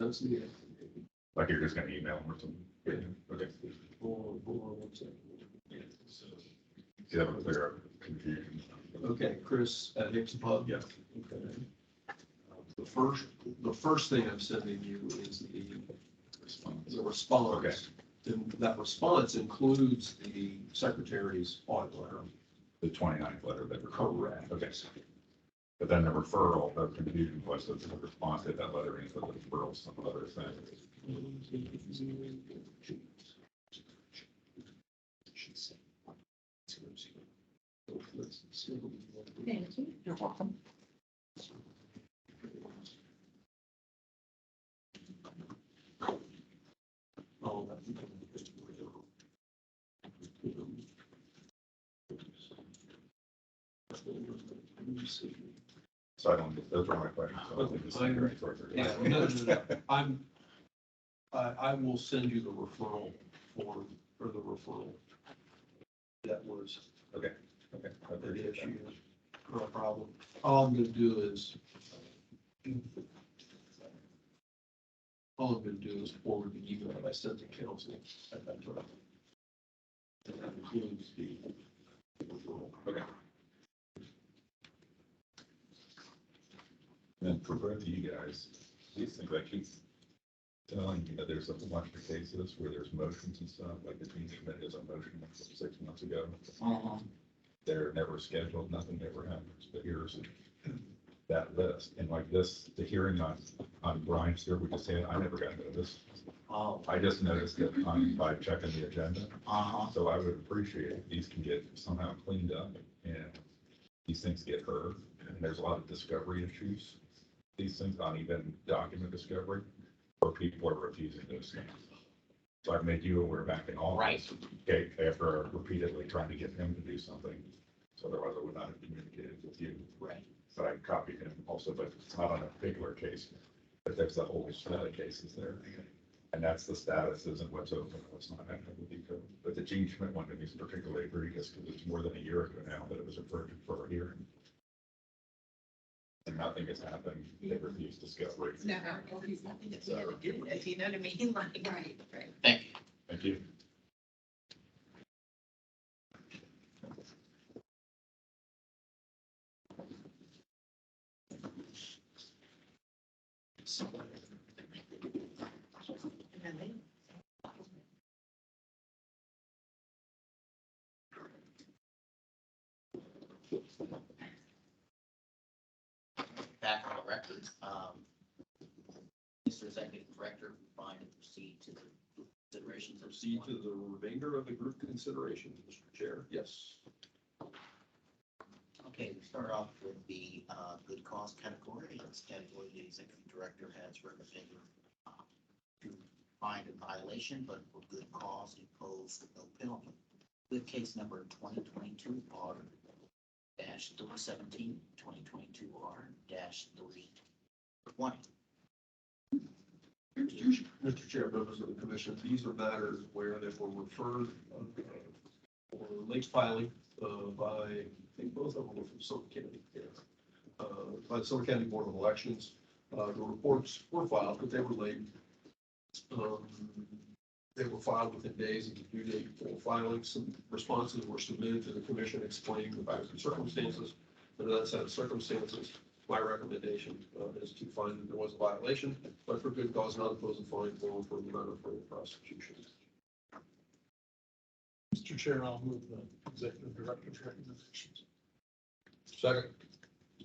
That's the. Like you're just gonna email them or something? Okay. Hold on one second. You have a clear confusion. Okay, Chris at Hicksbug. Yes. Okay. The first thing I'm sending you is the response. And that response includes the secretary's audit letter. The 29th letter that were. Correct. Okay. But then the referral, the confusion was that the response to that letter and the referral, some other thing. Thank you. You're welcome. Oh, So I don't, those are my questions. So I don't think this is very further. Yeah, I will send you the referral form or the referral. That was. Okay. Okay. I The appreciate that. issue, no problem. All I'm gonna do is. All I'm gonna do is forward the email that I sent to council at that time. And that includes the referral. Okay. And for both of you guys, these things I keep telling you that there's a bunch of cases where there's motions and stuff, like the team submitted a motion 6 months ago. They're never scheduled, nothing ever happens, but here's that list. And like this, the hearing on Brian Stewart, we just had, I never got notice. Oh, I just noticed it by checking the agenda. uh-huh. So I would appreciate if these can get somehow cleaned up and these things get heard. And there's a lot of discovery issues. These things, uneven document discovery, where people are refusing those things. So I've made you aware back in August. Okay, after repeatedly trying to get him to do something. So otherwise I would not have communicated with you. Right. But I copied him also, but it's not on a particular case. But there's a whole set of cases there. And that's the status, isn't what's open, and what's not happening with ECO. But the Gene Schmidt one to me is particularly egregious because it's more than a year ago now that it was referred for a hearing. And nothing has happened. They refuse discovery. No, he's nothing that we had to do with, you know what I mean? Like, right. Thank you. Thank you. Back on the record, Mr. Executive Director, find and proceed to the considerations of. Proceed to the remainder of the group consideration, Mr. Chair. Yes. Okay, we start off with the good cause category. This category, the Executive Director has recommended to find a violation, but for good cause impose no penalty. With case number 2022 R-317, 2022 R-320. Mr. Chair, members of the commission, these are matters where they were referred for late filing by, I think both of them were from Silver County, by the Silver County Board of Elections. The reports were filed, but they were late. They were filed within days of the due date for filing. Some responses were submitted to the commission explaining the facts and circumstances. Under that set of circumstances, my recommendation is to find that there was a violation, but for good cause, not impose a fine or for the matter for the prosecution. Mr. Chair, I'll move the executive director's recommendations. Second.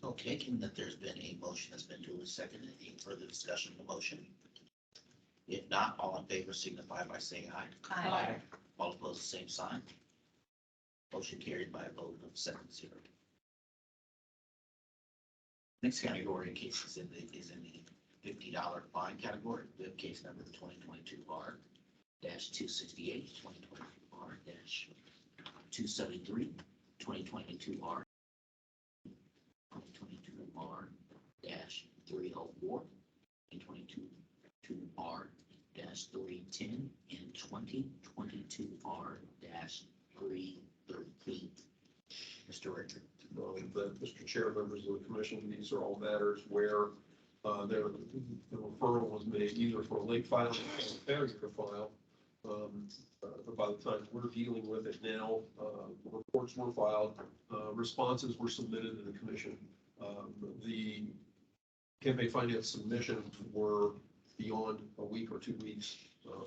Okay, given that there's been a motion that's been duly seconded, any further discussion of the motion? If not, all in favor signify by saying aye. Aye. All opposed, the same sign. Motion carried by a vote of 7-0. Next category of cases is in the $50 fine category. We have case number 2022 R-268, 2022 R-273, 2022 R, 2022 R-304, 2022 R-310, and 2022 R-313. Mr. Richard. Mr. Chair, members of the commission, these are all matters where the referral was made either for a late filing or failure to file. But by the time we're dealing with it now, reports were filed, responses were submitted to the commission. The campaign finance submissions were beyond a week or 2 weeks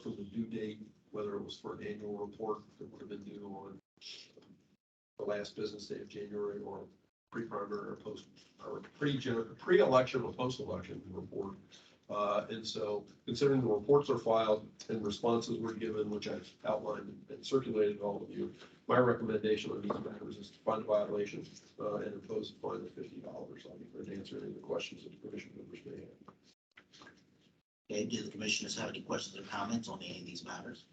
from the due date, whether it was for an annual report that would have been due on the last business day of January, or pre-primary or post, or pre-election or post-election report. And so considering the reports are filed and responses were given, which I've outlined and circulated to all of you, my recommendation on these matters is to find a violation and impose a fine of $50. I'll be glad to answer any of the questions that the commission members may have. Okay, do the commissioners have any questions or comments on any of these matters?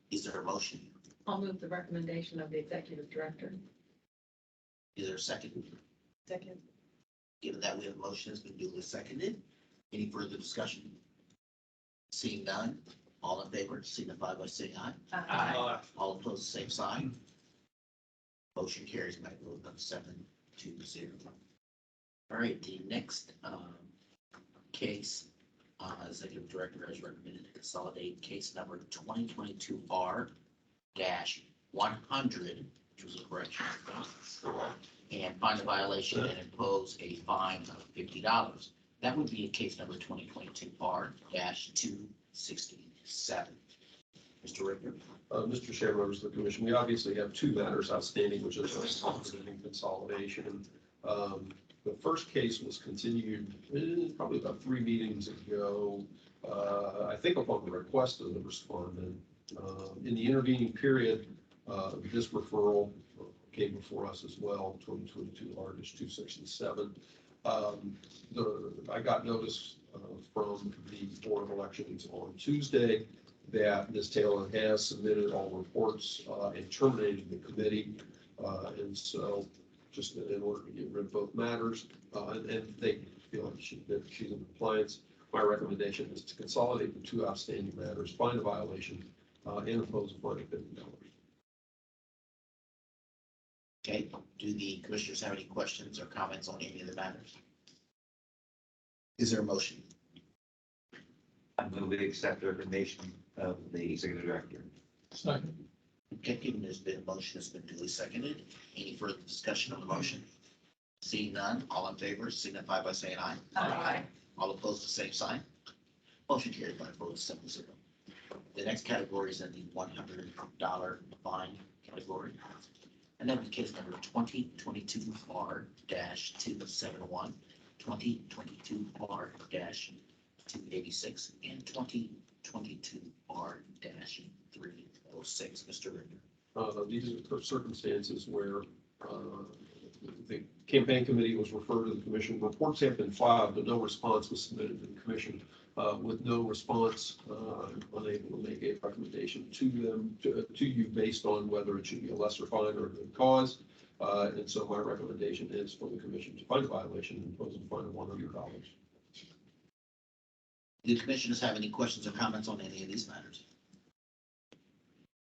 Is there a motion? I'll move the recommendation of the executive director. Is there a second? Second. Given that we have a motion that's been duly seconded, any further discussion? Seeing none, all in favor signify by saying aye. Aye. All opposed, same sign. Motion carries by a vote of 7-0. All right, the next case, executive director has recommended to consolidate case number 2022 R-100, which was a correction, and find a violation and impose a fine of $50. That would be a case number 2022 R-267. Mr. Ricker. Mr. Chair, members of the commission, we obviously have two matters outstanding, which is consolidation. The first case was continued probably about 3 meetings ago. I think upon the request of the respondent, in the intervening period, this referral came before us as well, 2022 R-267. I got notice from the Board of Elections on Tuesday that Ms. Taylor has submitted all reports and terminated the committee. And so just in order to get rid of both matters, and they feel like she's in compliance, my recommendation is to consolidate the two outstanding matters, find a violation, and impose a fine of $50. Okay, do the commissioners have any questions or comments on any of the matters? Is there a motion? I move we accept the recommendation of the executive director. Second. Okay, given there's been a motion, it's been duly seconded. Any further discussion on the motion? Seeing none, all in favor signify by saying aye. Aye. All opposed, the same sign. Motion carried by a vote of 7-0. The next category is in the $100 fine category. And that is case number 2022 R-271, 2022 R-286, and 2022 R-306. Mr. Ritter. These are circumstances where the campaign committee was referred to the commission. Reports have been filed, but no response was submitted to the commission. With no response, I'm unable to make a recommendation to them, to you based on whether it should be a lesser fine or a good cause. And so my recommendation is for the commission to find a violation and impose a fine of $100. Do the commissioners have any questions or comments on any of these matters?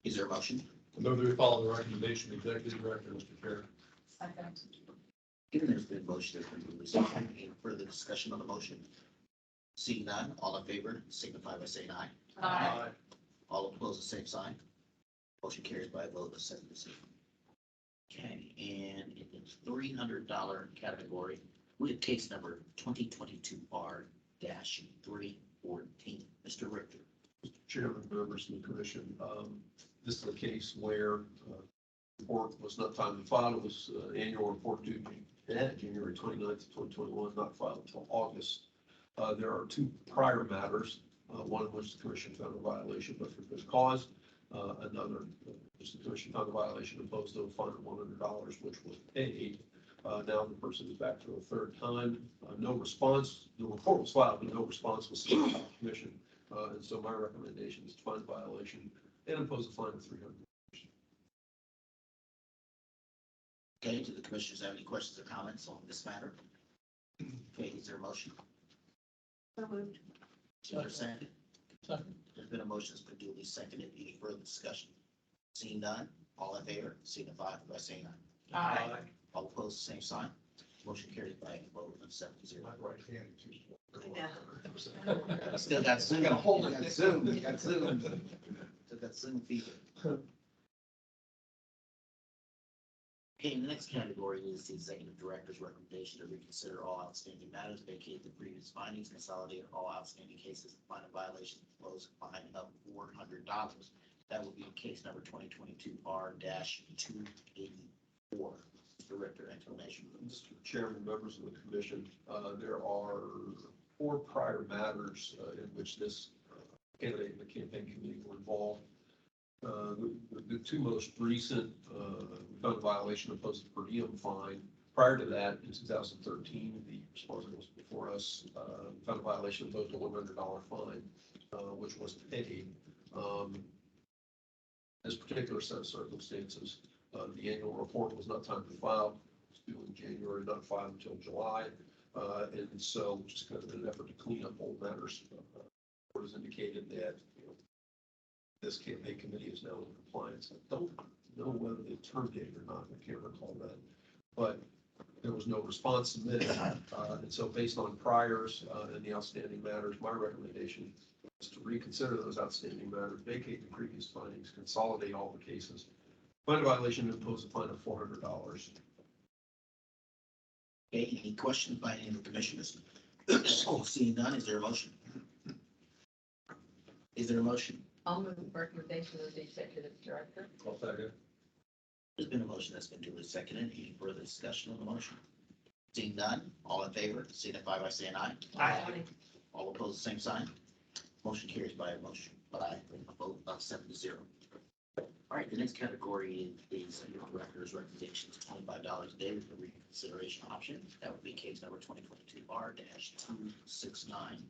Is there a motion? I move that we follow the recommendation of the executive director, Mr. Chair. Second. Given there's been a motion, there's been duly seconded. Any further discussion on the motion? Seeing none, all in favor signify by saying aye. Aye. All opposed, the same sign. Motion carries by a vote of 7-0. Okay, and in the $300 category, we have case number 2022 R-314. Mr. Richter. Mr. Chairman, members of the commission, this is a case where report was not timely filed. It was annual report due January 29th, 2021, not filed until August. There are two prior matters, one in which the commission found a violation but for good cause. Another, which the commission found a violation, imposed a fine of $100, which was paid. Now the person is back for a third time. No response. The report was filed, but no response was submitted to the commission. And so my recommendation is to find a violation and impose a fine of $300. Okay, do the commissioners have any questions or comments on this matter? Okay, is there a motion? So moved. Is there a second? Second. There's been a motion that's been duly seconded. Any further discussion? Seeing none, all in favor signify by saying aye. Aye. All opposed, the same sign. Motion carried by a vote of 7-0. Still got Zoom. Gotta hold it. Got Zoom. You got Zoom. Still got Zoom fever. Okay, the next category is the executive director's recommendation to reconsider all outstanding matters, vacate the previous findings, consolidate all outstanding cases, and find a violation, impose a fine of $400. That will be case number 2022 R-284. Mr. Richter, explanation. Mr. Chairman, members of the commission, there are 4 prior matters in which this candidate and the campaign committee were involved. The two most recent, we found a violation, imposed a per diem fine. Prior to that, in 2013, the respondent was before us, found a violation, imposed a $100 fine, which was paid. This particular set of circumstances, the annual report was not timely filed. It was due in January, not filed until July. And so just kind of in an effort to clean up old matters, the board has indicated that this campaign committee is now in compliance. I don't know whether they terminated or not. I can't recall that. But there was no response submitted. And so based on priors and the outstanding matters, my recommendation is to reconsider those outstanding matters, vacate the previous findings, consolidate all the cases, find a violation, and impose a fine of $400. Okay, any questions by any of the commissioners? Seeing none, is there a motion? Is there a motion? I'll move the recommendation of the executive director. I'll second. There's been a motion that's been duly seconded. Any further discussion on the motion? Seeing none, all in favor signify by saying aye. Aye. All opposed, the same sign. Motion carries by a vote of 7-0. All right, the next category is your director's recommendations, $25 a day with a reconsideration option. That would be case number 2022R-269,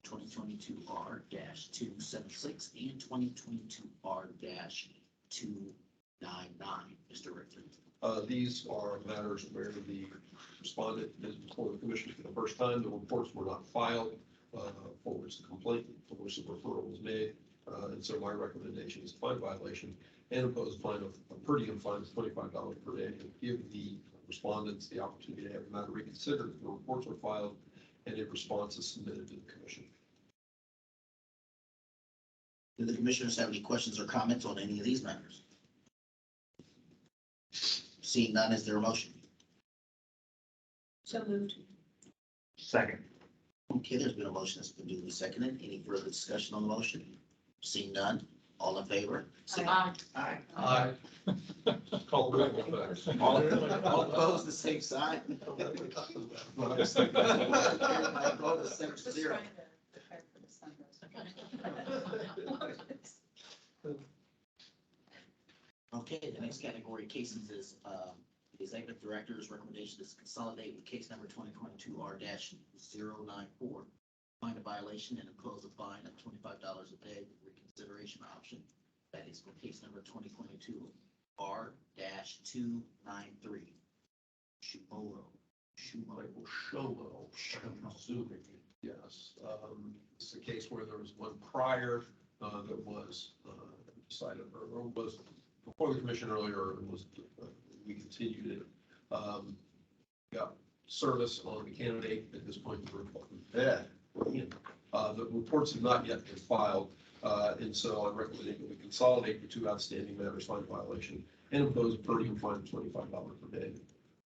2022R-276, and 2022R-299. Mr. Richter. These are matters where the respondent is before the commission for the first time. The reports were not filed, for which the complaint, for which the referral was made. And so my recommendation is a fine violation and impose a fine of a per diem fine of $25 per day to give the respondents the opportunity to have the matter reconsidered if the reports are filed and a response is submitted to the commission. Do the commissioners have any questions or comments on any of these matters? Seeing none, is there a motion? So moved. Second. Okay, there's been a motion that's been duly seconded. Any further discussion on the motion? Seeing none, all in favor? Aye. Aye. Call the roll, folks. All opposed, the same sign. Vote of Just 7-0. trying to prepare for December. Okay, the next category of cases is, the executive director's recommendation is consolidate with case number 2022R-094. Find a violation and impose a fine of $25 a day with reconsideration option. That is for case number 2022R-293. Michael Sholo, Sholo, yes. It's a case where there was one prior, that was, decided, or was before the commission earlier, and was, we continued it. Got service on the candidate at this point. The reports have not yet been filed, and so I'm recommending that we consolidate the two outstanding matters, fine violation, and impose a per diem fine of $25 per day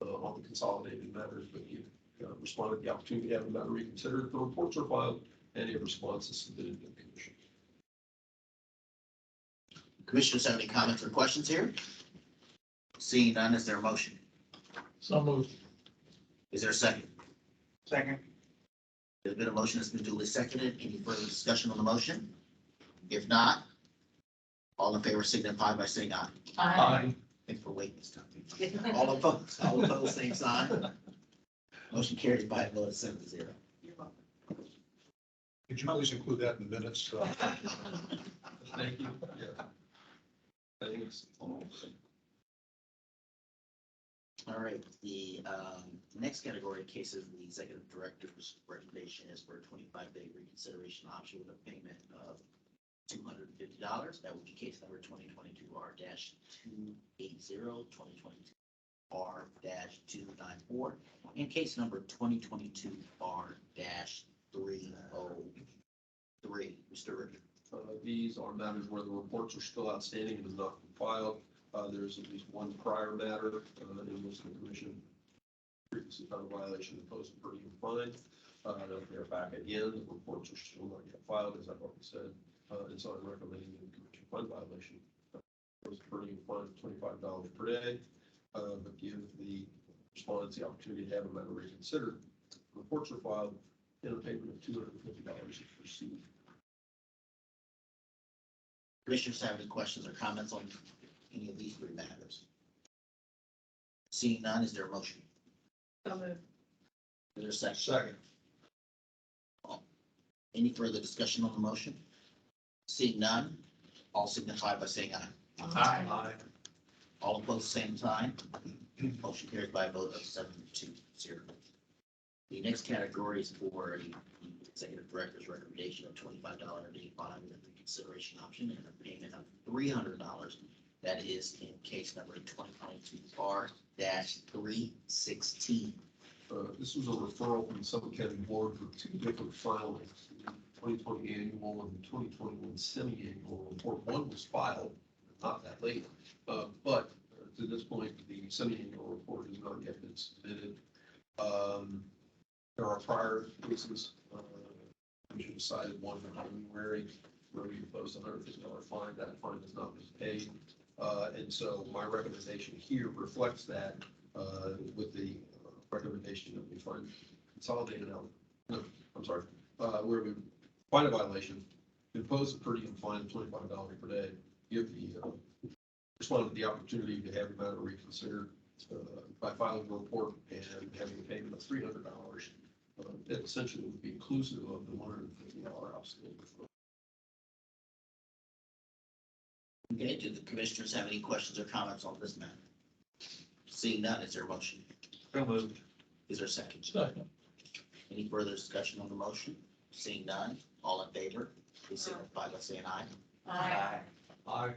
on the consolidated matters, but you responded the opportunity to have the matter reconsidered if the reports are filed and a response is submitted to the commission. Commissioners have any comments or questions here? Seeing none, is there a motion? So moved. Is there a second? Second. There's been a motion that's been duly seconded. Any further discussion on the motion? If not, all in favor signify by saying aye. Aye. Thanks for waiting this time. All opposed, same sign. Motion carries by a vote of 7-0. Could you please include that in the minutes? Thank you. Yeah. Thanks. All right, the next category of cases, the executive director's recommendation is for a 25-day reconsideration option with a payment of $250. That would be case number 2022R-280, 2022R-294, and case number 2022R-303. Mr. Ritter. These are matters where the reports are still outstanding and have not been filed. There's at least one prior matter in which the commission previously found a violation and imposed a per diem fine. They're back again. The reports are still not yet filed, as I've already said. And so I'm recommending the commission fund violation. There's a per diem fine of $25 per day, but give the respondents the opportunity to have a matter reconsidered. Reports are filed and a payment of $250 is received. Commissioners have any questions or comments on any of these three matters? Seeing none, is there a motion? So moved. Is there a second? Second. Any further discussion on the motion? Seeing none, all signify by saying aye. Aye. All opposed, same sign. Motion carries by a vote of 7-0. The next category is for the executive director's recommendation of $25 a day fine with a reconsideration option and a payment of $300. That is in case number 2022R-316. This was a referral from the Suffolk County Board for two different filings, the 2020 annual and the 2021 semi-annual report. One was filed, not that late, but to this point, the semi-annual report has not yet been submitted. There are prior cases, we decided one in January where we imposed a $150 fine. That fine has not been paid. And so my recommendation here reflects that with the recommendation that we find consolidated out. No, I'm sorry, where we find a violation impose a per diem fine of $25 per day, give the respondent the opportunity to have the matter reconsidered by filing a report and having a payment of $300. That essentially would be inclusive of the $150 outstanding. Okay, do the commissioners have any questions or comments on this matter? Seeing none, is there a motion? So moved. Is there a second? Second. Any further discussion on the motion? Seeing none, all in favor, please signify by saying aye. Aye. Aye.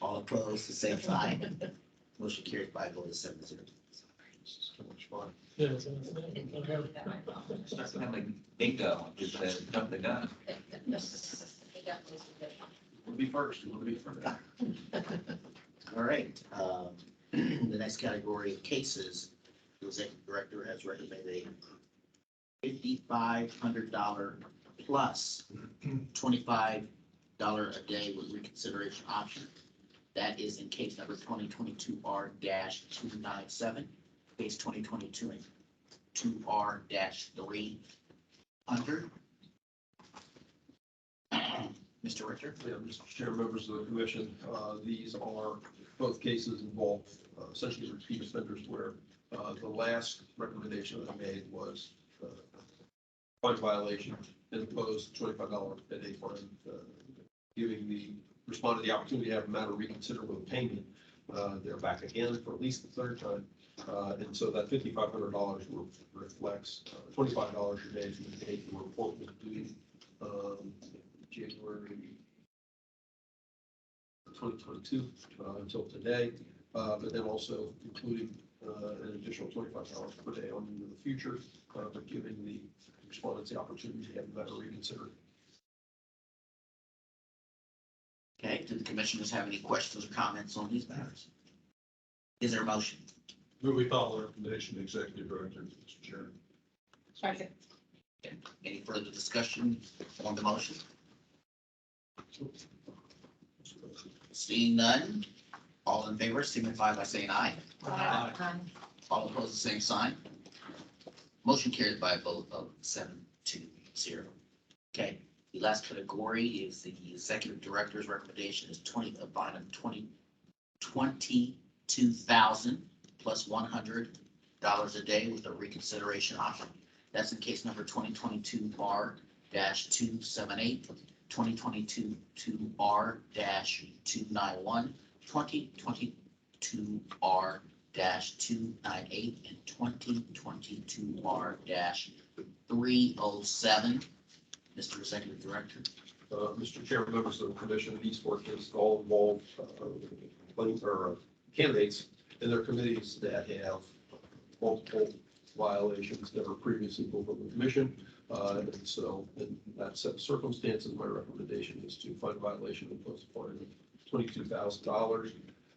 All opposed, the same sign. Motion carries by a vote of 7-0. This is so much fun. Start having bingo, just jump the gun. We'll be first, we'll be first. All right, the next category of cases, the executive director has recommended a $5,500 plus $25 a day with reconsideration option. That is in case number 2022 R-297, case 2022 2R-300. Mr. Richter? Yeah, Mr. Chair, members of the commission, these are, both cases involve essentially repeat offenders where the last recommendation that I made was fine violation and imposed $25 a day fine, giving the respondent the opportunity to have a matter reconsidered with payment. They're back again for at least the third time. And so that $5,500 reflects $25 a day from the date the report was due, January 2022 until today, but then also including an additional $25 per day on into the future, but giving the respondents the opportunity to have the matter reconsidered. Okay, do the commissioners have any questions or comments on these matters? Is there a motion? Move we follow the recommendation of the executive director, Mr. Chair. Second. Any further discussion on the motion? Seeing none, all in favor signify by saying aye. All opposed, the same sign. Motion carries by a vote of 7-0. Okay, the last category is the executive director's recommendation is a bond of $22,000 plus $100 a day with a reconsideration option. That's in case number 2022 R-278, 2022 R-291, 2022 R-298, and 2022 R-307. Mr. Executive Director. Mr. Chair, members of the commission, these four cases all involve candidates in their committees that have multiple violations that were previously before the commission. And so in that set of circumstances, my recommendation is to find a violation and impose a fine of $22,000,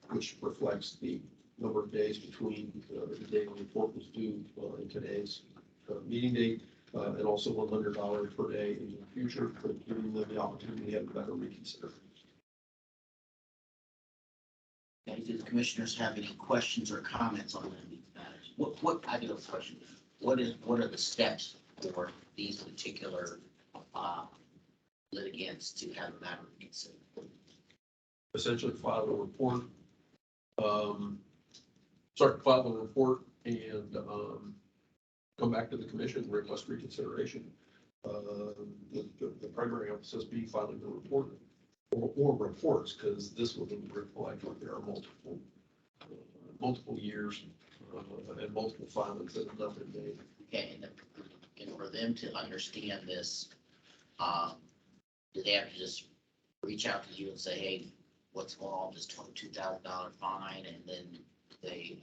which reflects the number of days between the date the report was due and today's meeting date, and also $100 per day in the future, for giving them the opportunity to have the matter reconsidered. Okay, do the commissioners have any questions or comments on any of these matters? I do have a question. What are the steps for these particular litigants to have a matter reconsidered? Essentially file a report, and come back to the commission and request reconsideration. The primary emphasis being filing the report or reports, because this would reflect like there are multiple years and multiple filings that have not been made. Okay, and for them to understand this, do they have to just reach out to you and say, hey, what's going on with this $22,000 fine, and then they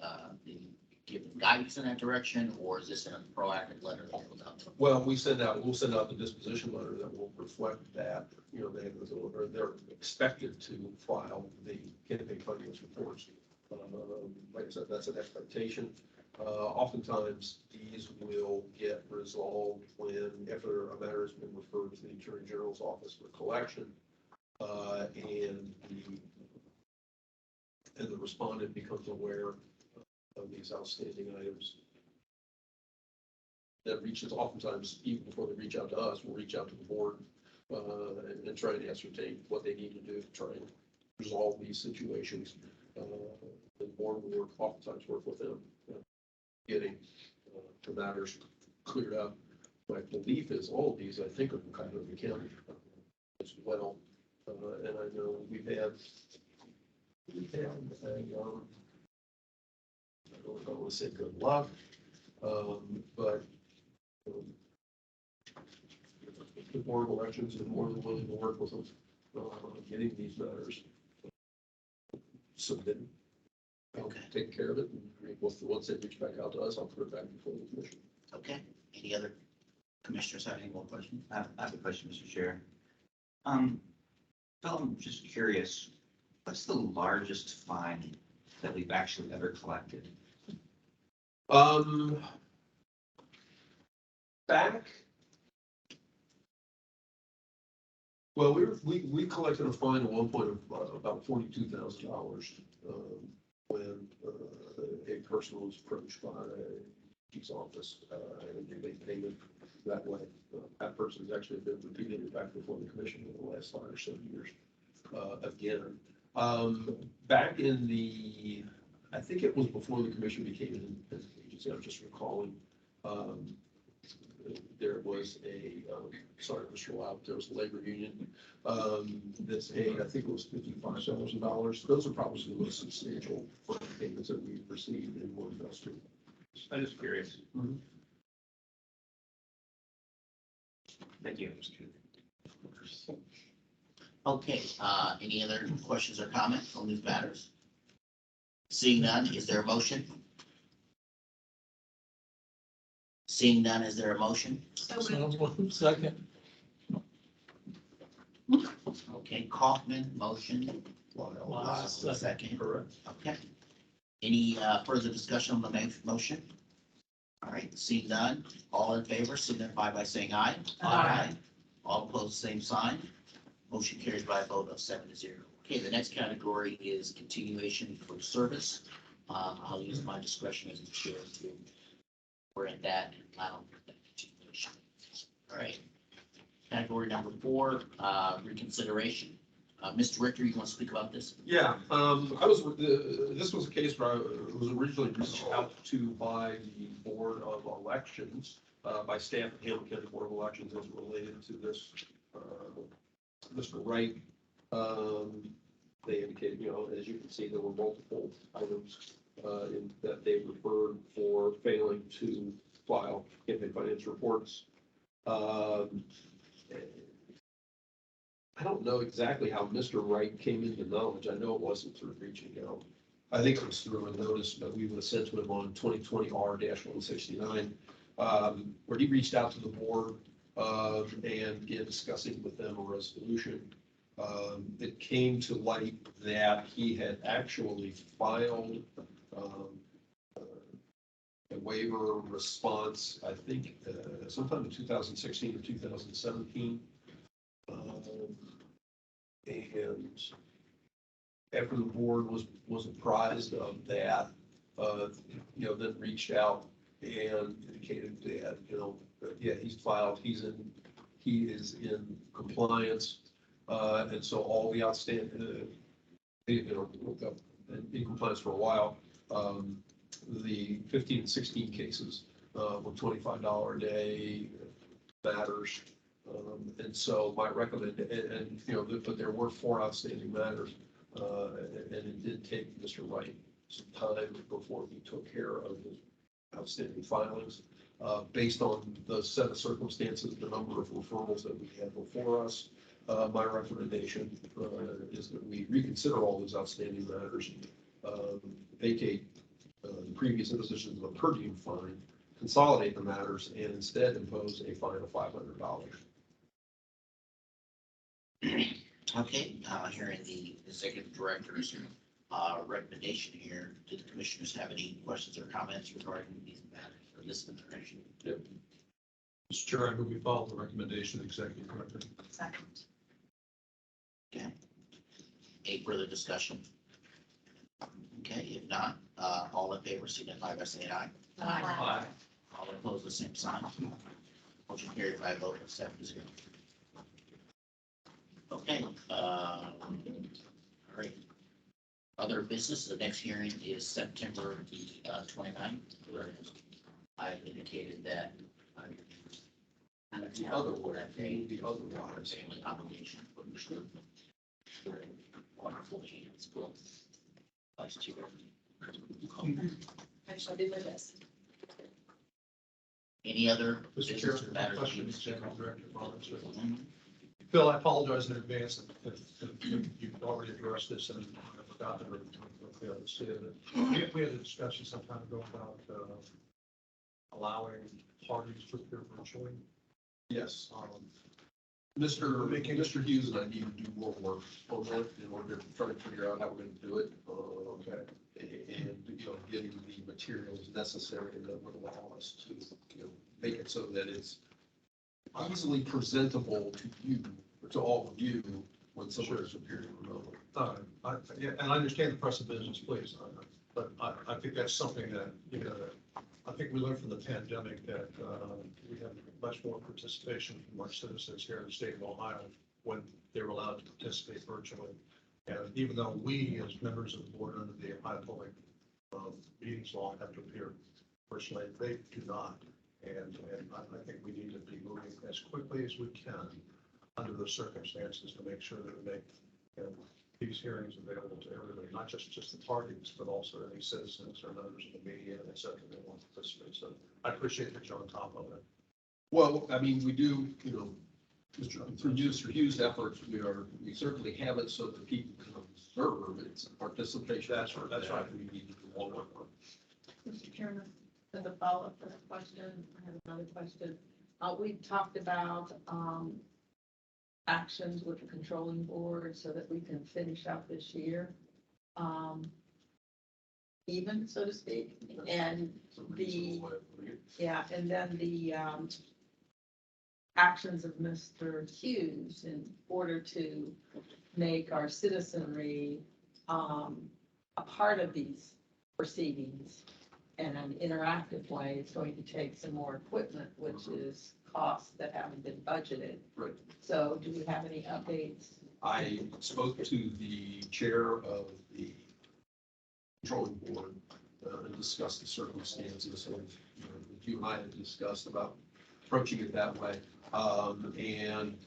give them guidance in that direction, or is this in a proactive letter that goes out to them? Well, we'll send out the disposition letter that will reflect that, they're expected to file the campaign finance reports. Like I said, that's an expectation. Oftentimes, these will get resolved after a matter has been referred to the Attorney General's office for collection, and the respondent becomes aware of these outstanding items. That reaches, oftentimes, even before they reach out to us, we'll reach out to the board and try to ascertain what they need to do to try and resolve these situations. The board will work, oftentimes work with them, getting the matters cleared up. My belief is all of these, I think, are kind of accounted as well. And I know we've had a, I don't want to say good luck, but the board of elections is more than willing to work with them, getting these matters submitted. Okay. Take care of it, and once they reach back out to us, I'll put it back before the commission. Okay, any other commissioners have any more questions? I have a question, Mr. Chair. Phil, I'm just curious, what's the largest fine that we've actually ever collected? Back. Well, we collected a fine at one point of about $42,000 when a person was approached by a chief's office and they made payment that way. That person has actually been repeatedly back before the commission in the last 5 or 7 years. Again, back in the, I think it was before the commission became an agency, I'm just recalling, there was a, sorry, Mr. Lau, there was a labor union that's paid, I think it was $55,000. Those are probably the most substantial payments that we've received in one investor. I'm just curious. Thank you. Okay, any other questions or comments on these matters? Seeing none, is there a motion? Seeing none, is there a motion? Second. Okay, Kaufman, motion. Second. Correct. Okay. Any further discussion on the motion? All right, seeing none, all in favor signify by saying aye. Aye. All opposed, same sign. Motion carries by a vote of 7-0. Okay, the next category is continuation for service. I'll use my discretion as the chair to, we're at that continuation. All right. Category number 4, reconsideration. Mr. Richter, you want to speak about this? Yeah, this was a case where I was originally reached out to by the Board of Elections, by staff at Hamilton County Board of Elections as related to this, Mr. Wright. They indicated, as you can see, there were multiple items that they referred for failing to file campaign finance reports. I don't know exactly how Mr. Wright came into knowledge. I know it wasn't through reaching out. I think it was through a notice that we would have sent to him on 2020 R-169, where he reached out to the board and began discussing with them a resolution. It came to light that he had actually filed a waiver response, I think, sometime in 2016 or 2017. And after the board was apprised of that, then reached out and indicated that, yeah, he's filed, he is in compliance. And so all the outstanding, in compliance for a while, the 15 and 16 cases with $25 a day matters. And so my recommendation, but there were 4 outstanding matters, and it did take Mr. Wright some time before he took care of his outstanding filings. Based on the set of circumstances, the number of referrals that we had before us, my recommendation is that we reconsider all those outstanding matters, vacate the previous impositions of a per diem fine, consolidate the matters, and instead impose a fine of $500. Okay, hearing the executive director's recommendation here, do the commissioners have any questions or comments regarding these matters or this information? Yep. Mr. Chair, I move we follow the recommendation of the executive director. Second. Okay. Any further discussion? Okay, if not, all in favor signify by saying aye. Aye. All opposed, the same sign. Motion carried by a vote of 7-0. Okay, all right. Other business, the next hearing is September the 29th, where I indicated that the other would have paid the other water family obligation for Mr. Wonderful hands, well, vice chair. I shall do my best. Any other Mr. Chair, business matters? question, Executive Director Rollins. Phil, I apologize in advance if you've already addressed this and I forgot to the other side of it. We had a discussion some time ago about allowing parties to appear virtually. Yes. Mr. Hughes and I need to do more work on that in order to try to figure out how we're going to do it. Okay. And, getting the materials necessary that would allow us to, make it so that it's easily presentable to you, to all of you, when someone is appearing remotely. Yeah, and I understand the press of business, please, but I think that's something that, I think we learned from the pandemic that we have much more participation from our citizens here in the state of Ohio when they're allowed to participate virtually. And even though we, as members of the board under the Ohio Public Meetings Law, have to appear personally, they do not. And I think we need to be moving as quickly as we can under those circumstances to make sure that we make these hearings available to everybody, not just the parties, but also any citizens or members of the media, et cetera, that want to participate. So I appreciate that you're on top of it. Well, I mean, we do, through Mr. Hughes' efforts, we certainly have it so that people can observe its participation. That's right. We need to do more work on. Mr. Chairman, as a follow-up to that question, I have another question. We talked about actions with the controlling board so that we can finish up this year, even, so to speak. And and then the actions of Mr. Hughes in order to make our citizenry a part of these proceedings in an interactive way. It's going to take some more equipment, which is costs that haven't been budgeted. Right. So do we have any updates? I spoke to the chair of the controlling board and discussed the circumstances of, that you and I had discussed about approaching it that way. And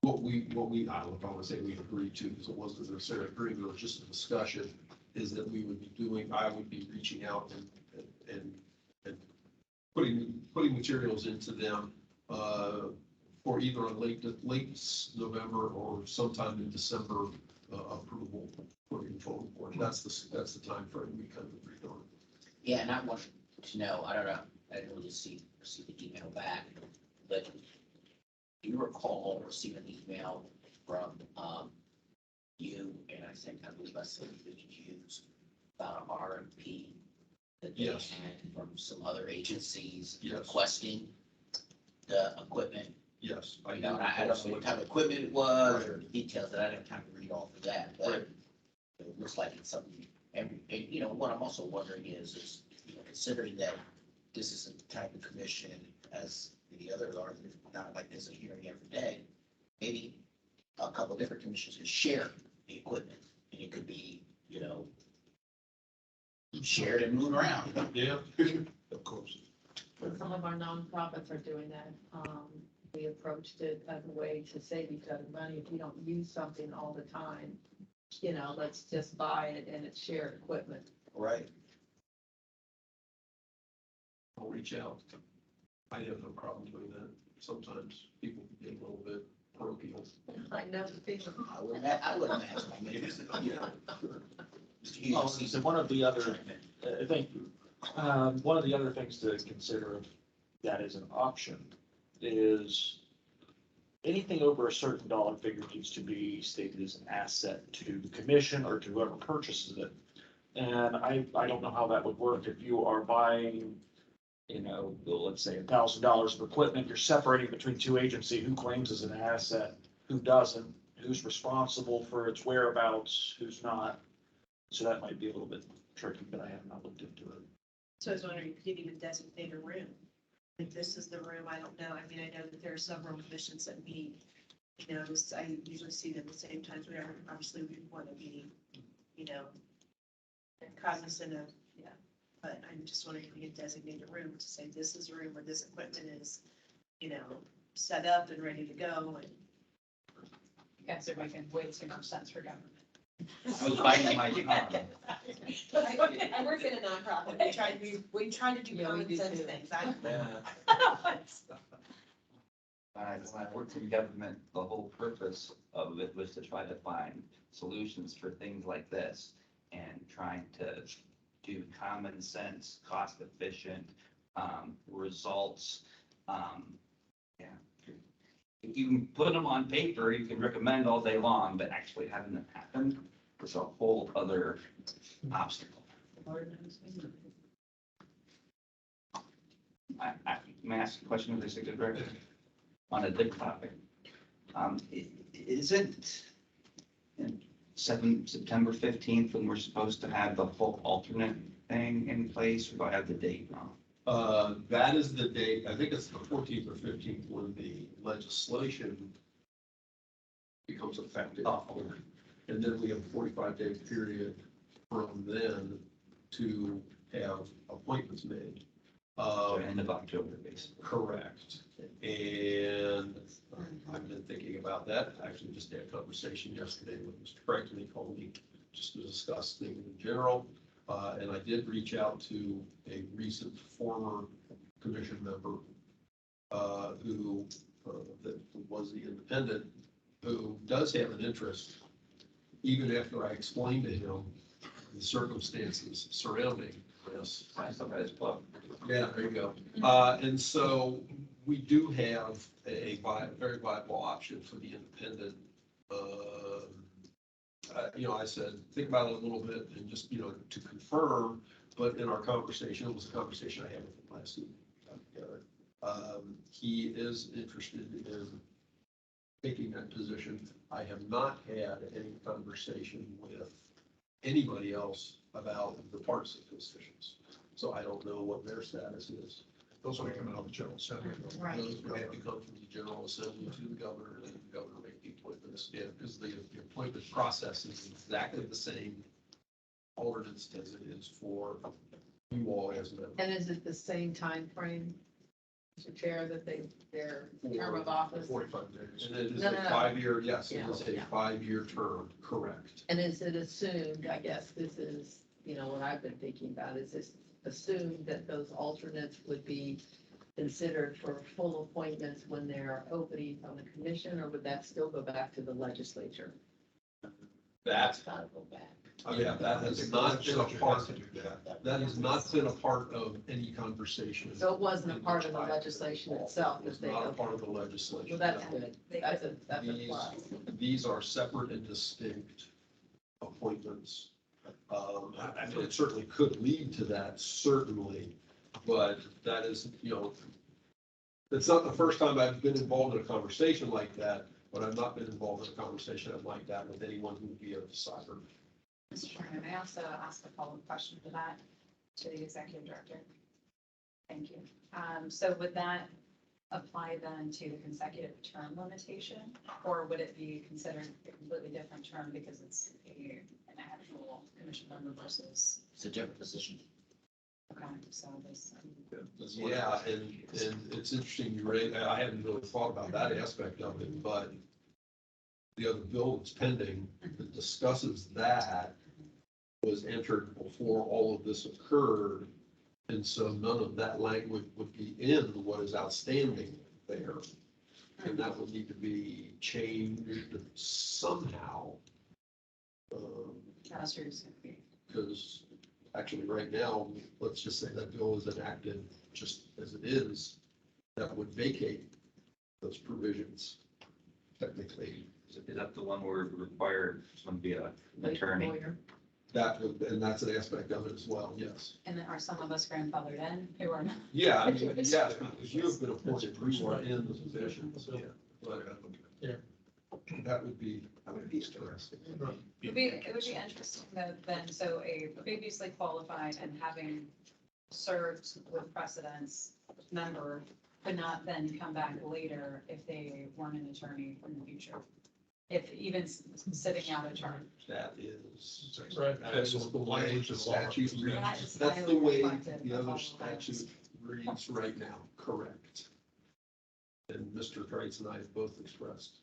what we, I don't know if I want to say we agreed to, because it wasn't necessarily agreement, it was just a discussion, is that we would be doing, I would be reaching out and putting materials into them for either a late November or sometime in December approval for the controlling board. That's the time frame we kind of agreed on. Yeah, and I want to know, I don't know, I didn't really receive the email back, but do you recall receiving an email from you, and I believe I said you Hughes, about an RFP that they Yes. had from some other agencies Yes. requesting the equipment? Yes. I don't know what type of equipment it was or the details, that I didn't have time to read all of that, but Right. it looks like it's something, and, what I'm also wondering is, considering that this isn't the type of commission as the others are, not like there's a hearing every day, maybe a couple of different commissions could share the equipment, and it could be, shared and moved around. Yeah, of course. Some of our nonprofits are doing that. We approached it as a way to save each other money. If you don't use something all the time, let's just buy it and it's shared equipment. Right. I'll reach out. I have no problem doing that. Sometimes people get a little bit parochial. I know the people. I would imagine. Mr. Hughes, So one of the other, thank you. One of the other things to consider that is an option is anything over a certain dollar figure needs to be stated as an asset to the commission or to whoever purchases it. And I don't know how that would work if you are buying, let's say $1,000 of equipment, you're separating between two agencies, who claims as an asset, who doesn't, who's responsible for its whereabouts, who's not. So that might be a little bit tricky, but I have not looked into it. So I was wondering if you could even designate a room if this is the room, I don't know. I mean, I know that there are several commissions that meet, you know, just, I usually see them at the same times, whatever, obviously we want to be, you know, cognizant of, yeah. But I'm just wondering if we could designate a room to say this is a room where this equipment is, you know, set up and ready to go and. You guys are making way too much sense for government. I was biting my tongue. I work in a nonprofit. We try to do Yeah, we common do sense too. things. When I worked in government, the whole purpose of it was to try to find solutions for things like this and trying to do common sense, cost efficient, results. Yeah. You can put them on paper, you can recommend all day long, but actually having them happen is a whole other obstacle. May I ask a question of the executive director on a different topic? Isn't in September 15th when we're supposed to have the full alternate thing in place, or do I have the date wrong? That is the date, I think it's the 14th or 15th when the legislation becomes effective. And then we have a 45-day period from then to have appointments made. So end of October, basically. Correct. And I've been thinking about that. I actually just had a conversation yesterday with Mr. Franklin. He called me just to discuss things in general. And I did reach out to a recent former commission member who that was the independent, who does have an interest, even after I explained to him the circumstances surrounding this. I still got his book. Yeah, there you go. And so we do have a very viable option for the independent. You know, I said, think about it a little bit and just, you know, to confirm, but in our conversation, it was a conversation I had with him last week. He is interested in taking that position. I have not had any conversation with anybody else about the partisan positions. So I don't know what their status is. Those will be coming out of the general assembly. Right. Those would have to come from the general assembly to the governor, and then the governor make the appointments. Yeah, because the appointment process is exactly the same ordinance as it is for you all as members. And is it the same time frame, Mr. Chair, that their term of office? 45 days. And it is No, a no, no. 5-year, yes, it is a Yeah. 5-year term, correct. And is it assumed, I guess this is, you know, what I've been thinking about, is this assumed that those alternates would be considered for full appointments when there are openings on the commission, or would that still go back to the legislature? That's, Gotta go back. yeah, that has not been a part, that has not been a part of any conversation. So it wasn't a part of the legislation itself, It's that they, not a okay, part of the legislation. well, that's good, that's a These, plus. these are separate and distinct appointments. I mean, it certainly could lead to that, certainly, but that is, you know, it's not the first time I've been involved in a conversation like that, but I've not been involved in a conversation like that with anyone who would be a decider. Mr. Chairman, may I also ask a follow-up question to that, to the executive director? Thank you. So would that apply then to the consecutive term limitation? Or would it be considered a completely different term because it's an actual commission member versus? It's a different position. Okay, so this. Yeah, and it's interesting, you raise, I hadn't really thought about that aspect of it, but the other bill that's pending that discusses that was entered before all of this occurred. And so none of that language would be in what is outstanding there. And that would need to be changed somehow. Because actually, right now, let's just say that bill is enacted just as it is, that would vacate those provisions technically. Is that the one where it required someone to be an attorney? That would, and that's an aspect of it as well, yes. And then are some of us grandfathered in who are not? Yeah, I mean, yes, because you have been appointed, you are in the position, so, but, that would be interesting. It would be interesting though, then, so a previously qualified and having served with precedence member could not then come back later if they weren't an attorney in the future. If even sitting out a term. That is. Right. That's the language of statute reads. That is That's the highly way reflective the of other all of statute reads right now, correct. And Mr. Kreitz and I have both expressed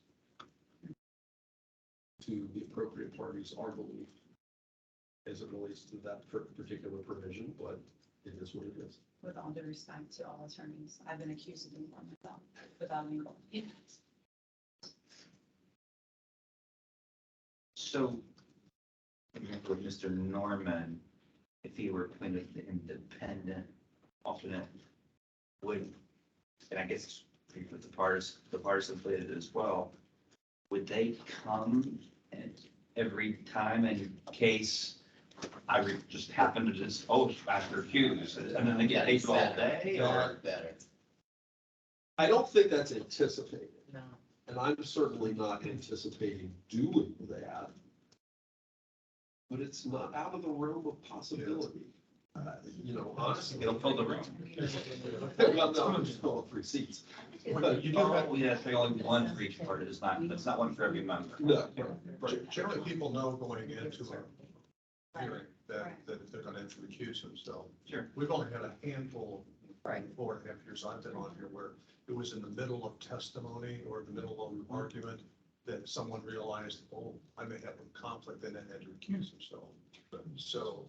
to the appropriate parties our belief as it relates to that particular provision, but it is what it is. With all due respect to all attorneys, I've been accused of doing one myself without any qualifications. So, for example, Mr. Norman, if he were appointed the independent alternate, would, and I guess we put the partisan plated as well, would they come and every time in case I just happen to just, I refuse, and then they get paid all day, or? Better. I don't think that's anticipated. No. And I'm certainly not anticipating doing that. But it's not out of the realm of possibility. Honestly. It'll fill the room. Well, no, I'm just going 3 seats. But You do have, We have only one for each part, it's not one for every member. No, generally, people know going into a hearing that they're gonna have to recuse themselves. Sure. We've only had a handful, Right. 4.5 years I've been on here, where it was in the middle of testimony or the middle of an argument that someone realized, I may have a conflict, and then had to recuse themselves. So,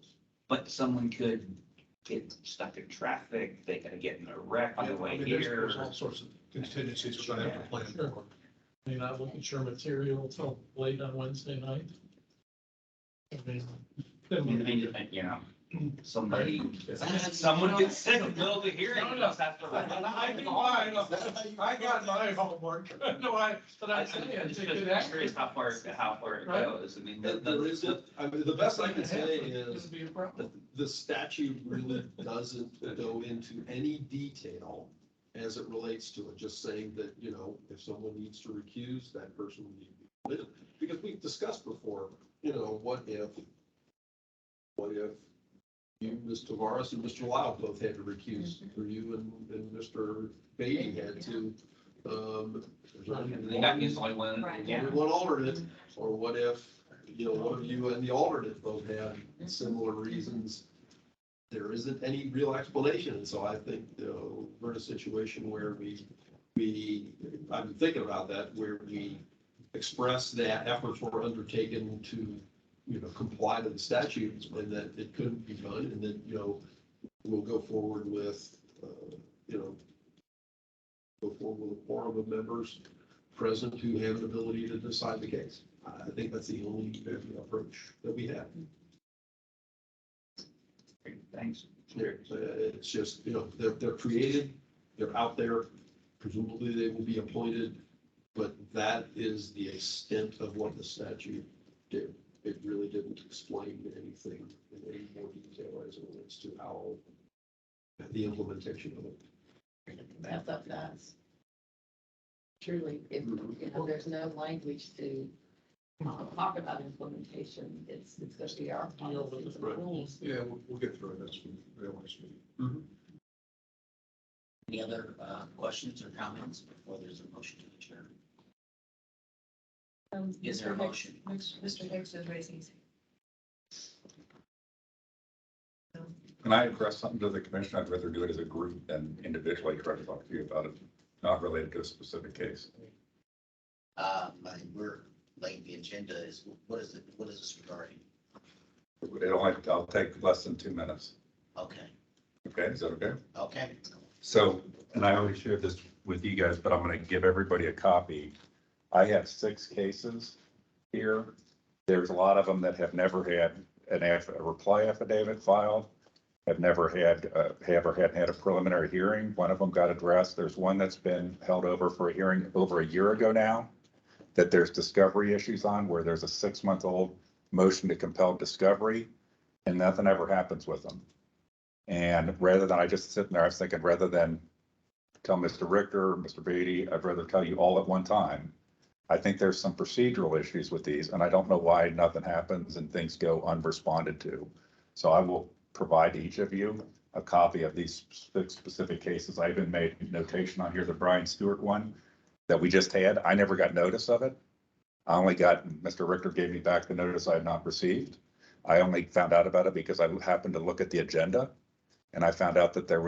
But someone could get stuck in traffic, they gotta get in a wreck on the way there's here. all sorts of contingencies we're gonna have to plan for. You're not looking at your material till late on Wednesday night? I mean, You know, somebody, someone gets sick in the middle of the hearing. No, you no. just have to- I got my homework. No, but I I'm saying, I'm it's just a good curious how far it Right. goes. I mean, there isn't, the best I can say is It'd be a problem. the statute really doesn't go into any detail as it relates to it, just saying that, if someone needs to recuse, that person will need to be committed. Because we've discussed before, what if you, Ms. Tavares, and Mr. Lau both had to recuse, or you and Mr. Beatty had to, they got used only one, Right. yeah. one alternate, or what if, one of you and the alternate both had similar reasons? There isn't any real explanation, and so I think, we're in a situation where I've been thinking about that, where we express that efforts were undertaken to, comply to the statutes, and that it couldn't be done, and then, we'll go forward with, go forward with a quorum of members present who have an ability to decide the case. I think that's the only approach that we have. Thanks. It's just, they're created, they're out there, presumably they will be appointed, but that is the extent of what the statute did. It really didn't explain anything in any more detail as it relates to how the implementation of it. That's up to us. Truly, if, there's no language to talk about implementation, it's gonna be our policies and rules. Yeah, we'll get through it, that's realistic. Any other questions or comments before there's a motion to adjourn? Is there a motion? Mr. Hicks is raising his hand. Can I address something to the commission? I'd rather do it as a group than individually try to talk to you about it, not related to a specific case. We're laying the agenda what is this regarding? I'll take less than 2 minutes. Okay, Okay, is that okay? okay. So, and I already shared this with you guys, but I'm going to give everybody a copy. I have 6 cases here. There's a lot of them that have never had a reply affidavit filed, have never had, hadn't had a preliminary hearing. One of them got addressed. There's one that's been held over for a hearing over a year ago now, that there's discovery issues on, where there's a 6-month-old motion to compel discovery, and nothing ever happens with them. And rather than, I just sitting there, I was thinking, rather than tell Mr. Richter, Mr. Beatty, I'd rather tell you all at one time. I think there's some procedural issues with these, and I don't know why nothing happens and things go unresponded to. So I will provide each of you a copy of these specific cases. I even made notation on here, the Brian Stewart one that we just had. I never got notice of it. I only got, Mr. Richter gave me back the notice I had not received. I only found out about it because I happened to look at the agenda and I found out that that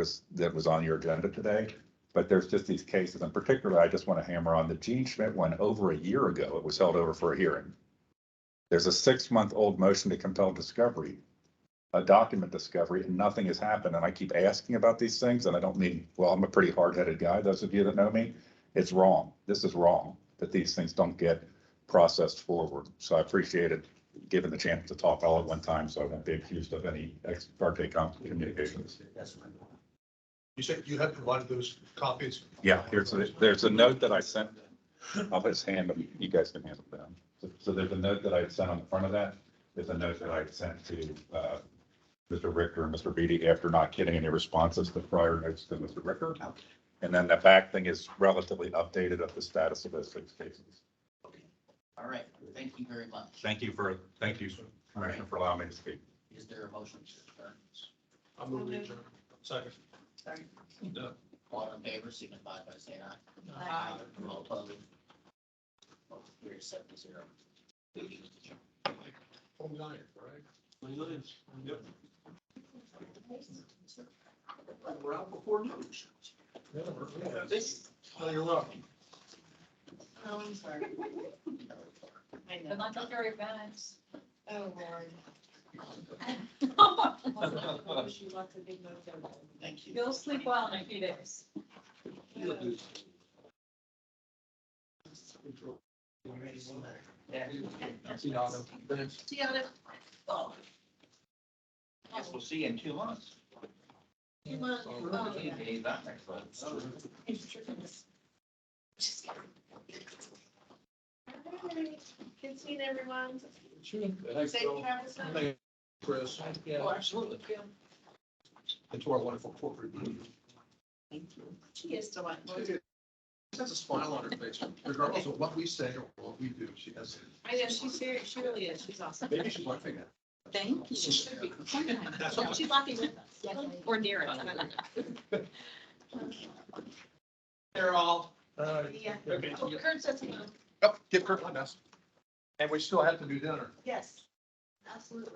was on your agenda today. But there's just these cases, and particularly, I just want to hammer on the Gene Schmidt one over a year ago. It was held over for a hearing. There's a 6-month-old motion to compel discovery, a document discovery, and nothing has happened. And I keep asking about these things, and I don't mean, well, I'm a pretty hard-headed guy. Those of you that know me, it's wrong. This is wrong, that these things don't get processed forward. So I appreciate it, given the chance to talk all at one time, so I won't be accused of any ex parte communications. You said you had provided those copies? Yeah, there's a note that I sent. I'll just hand them, you guys can handle them. So there's a note that I had sent on the front of that. There's a note that I had sent to Mr. Richter and Mr. Beatty after not getting any responses to prior notes to Mr. Richter. And then the back thing is relatively updated of the status of those 6 cases. All right, thank you very much. Thank you, Commissioner, for allowing me to speak. Is there a motion to adjourn? I'm moving to adjourn. Second. Sorry. No. All in favor, signify by saying aye. Aye. All opposed? Motion carries 7-0. Meeting is adjourned. Hold on, right? Yep. We're out before news. Oh, you're welcome. Oh, I'm sorry. I But know. not that very fast. Oh, Lord. Wish you lots of big moves over there. Thank you. You'll sleep well in a few days. See you on it. Oh. Guess we'll see you in 2 months. 2 months. Oh, yeah. Hey, that makes sense. Alright. Good seeing everyone. Thanks, Safe Bill. travels home. Thank you, Chris. Oh, absolutely. And to our wonderful corporate. She is delightful. She has a smile on her face, regardless of what we say or what we do. She has. I know, she really is. She's awesome. Maybe she's laughing at. Thank you. Should be. That's No, okay. she's laughing with us, or near us. They're all. Yeah. Okay. Oh, Kurt says hello. Oh, give Kurt my best. And we still have to do dinner. Yes, absolutely.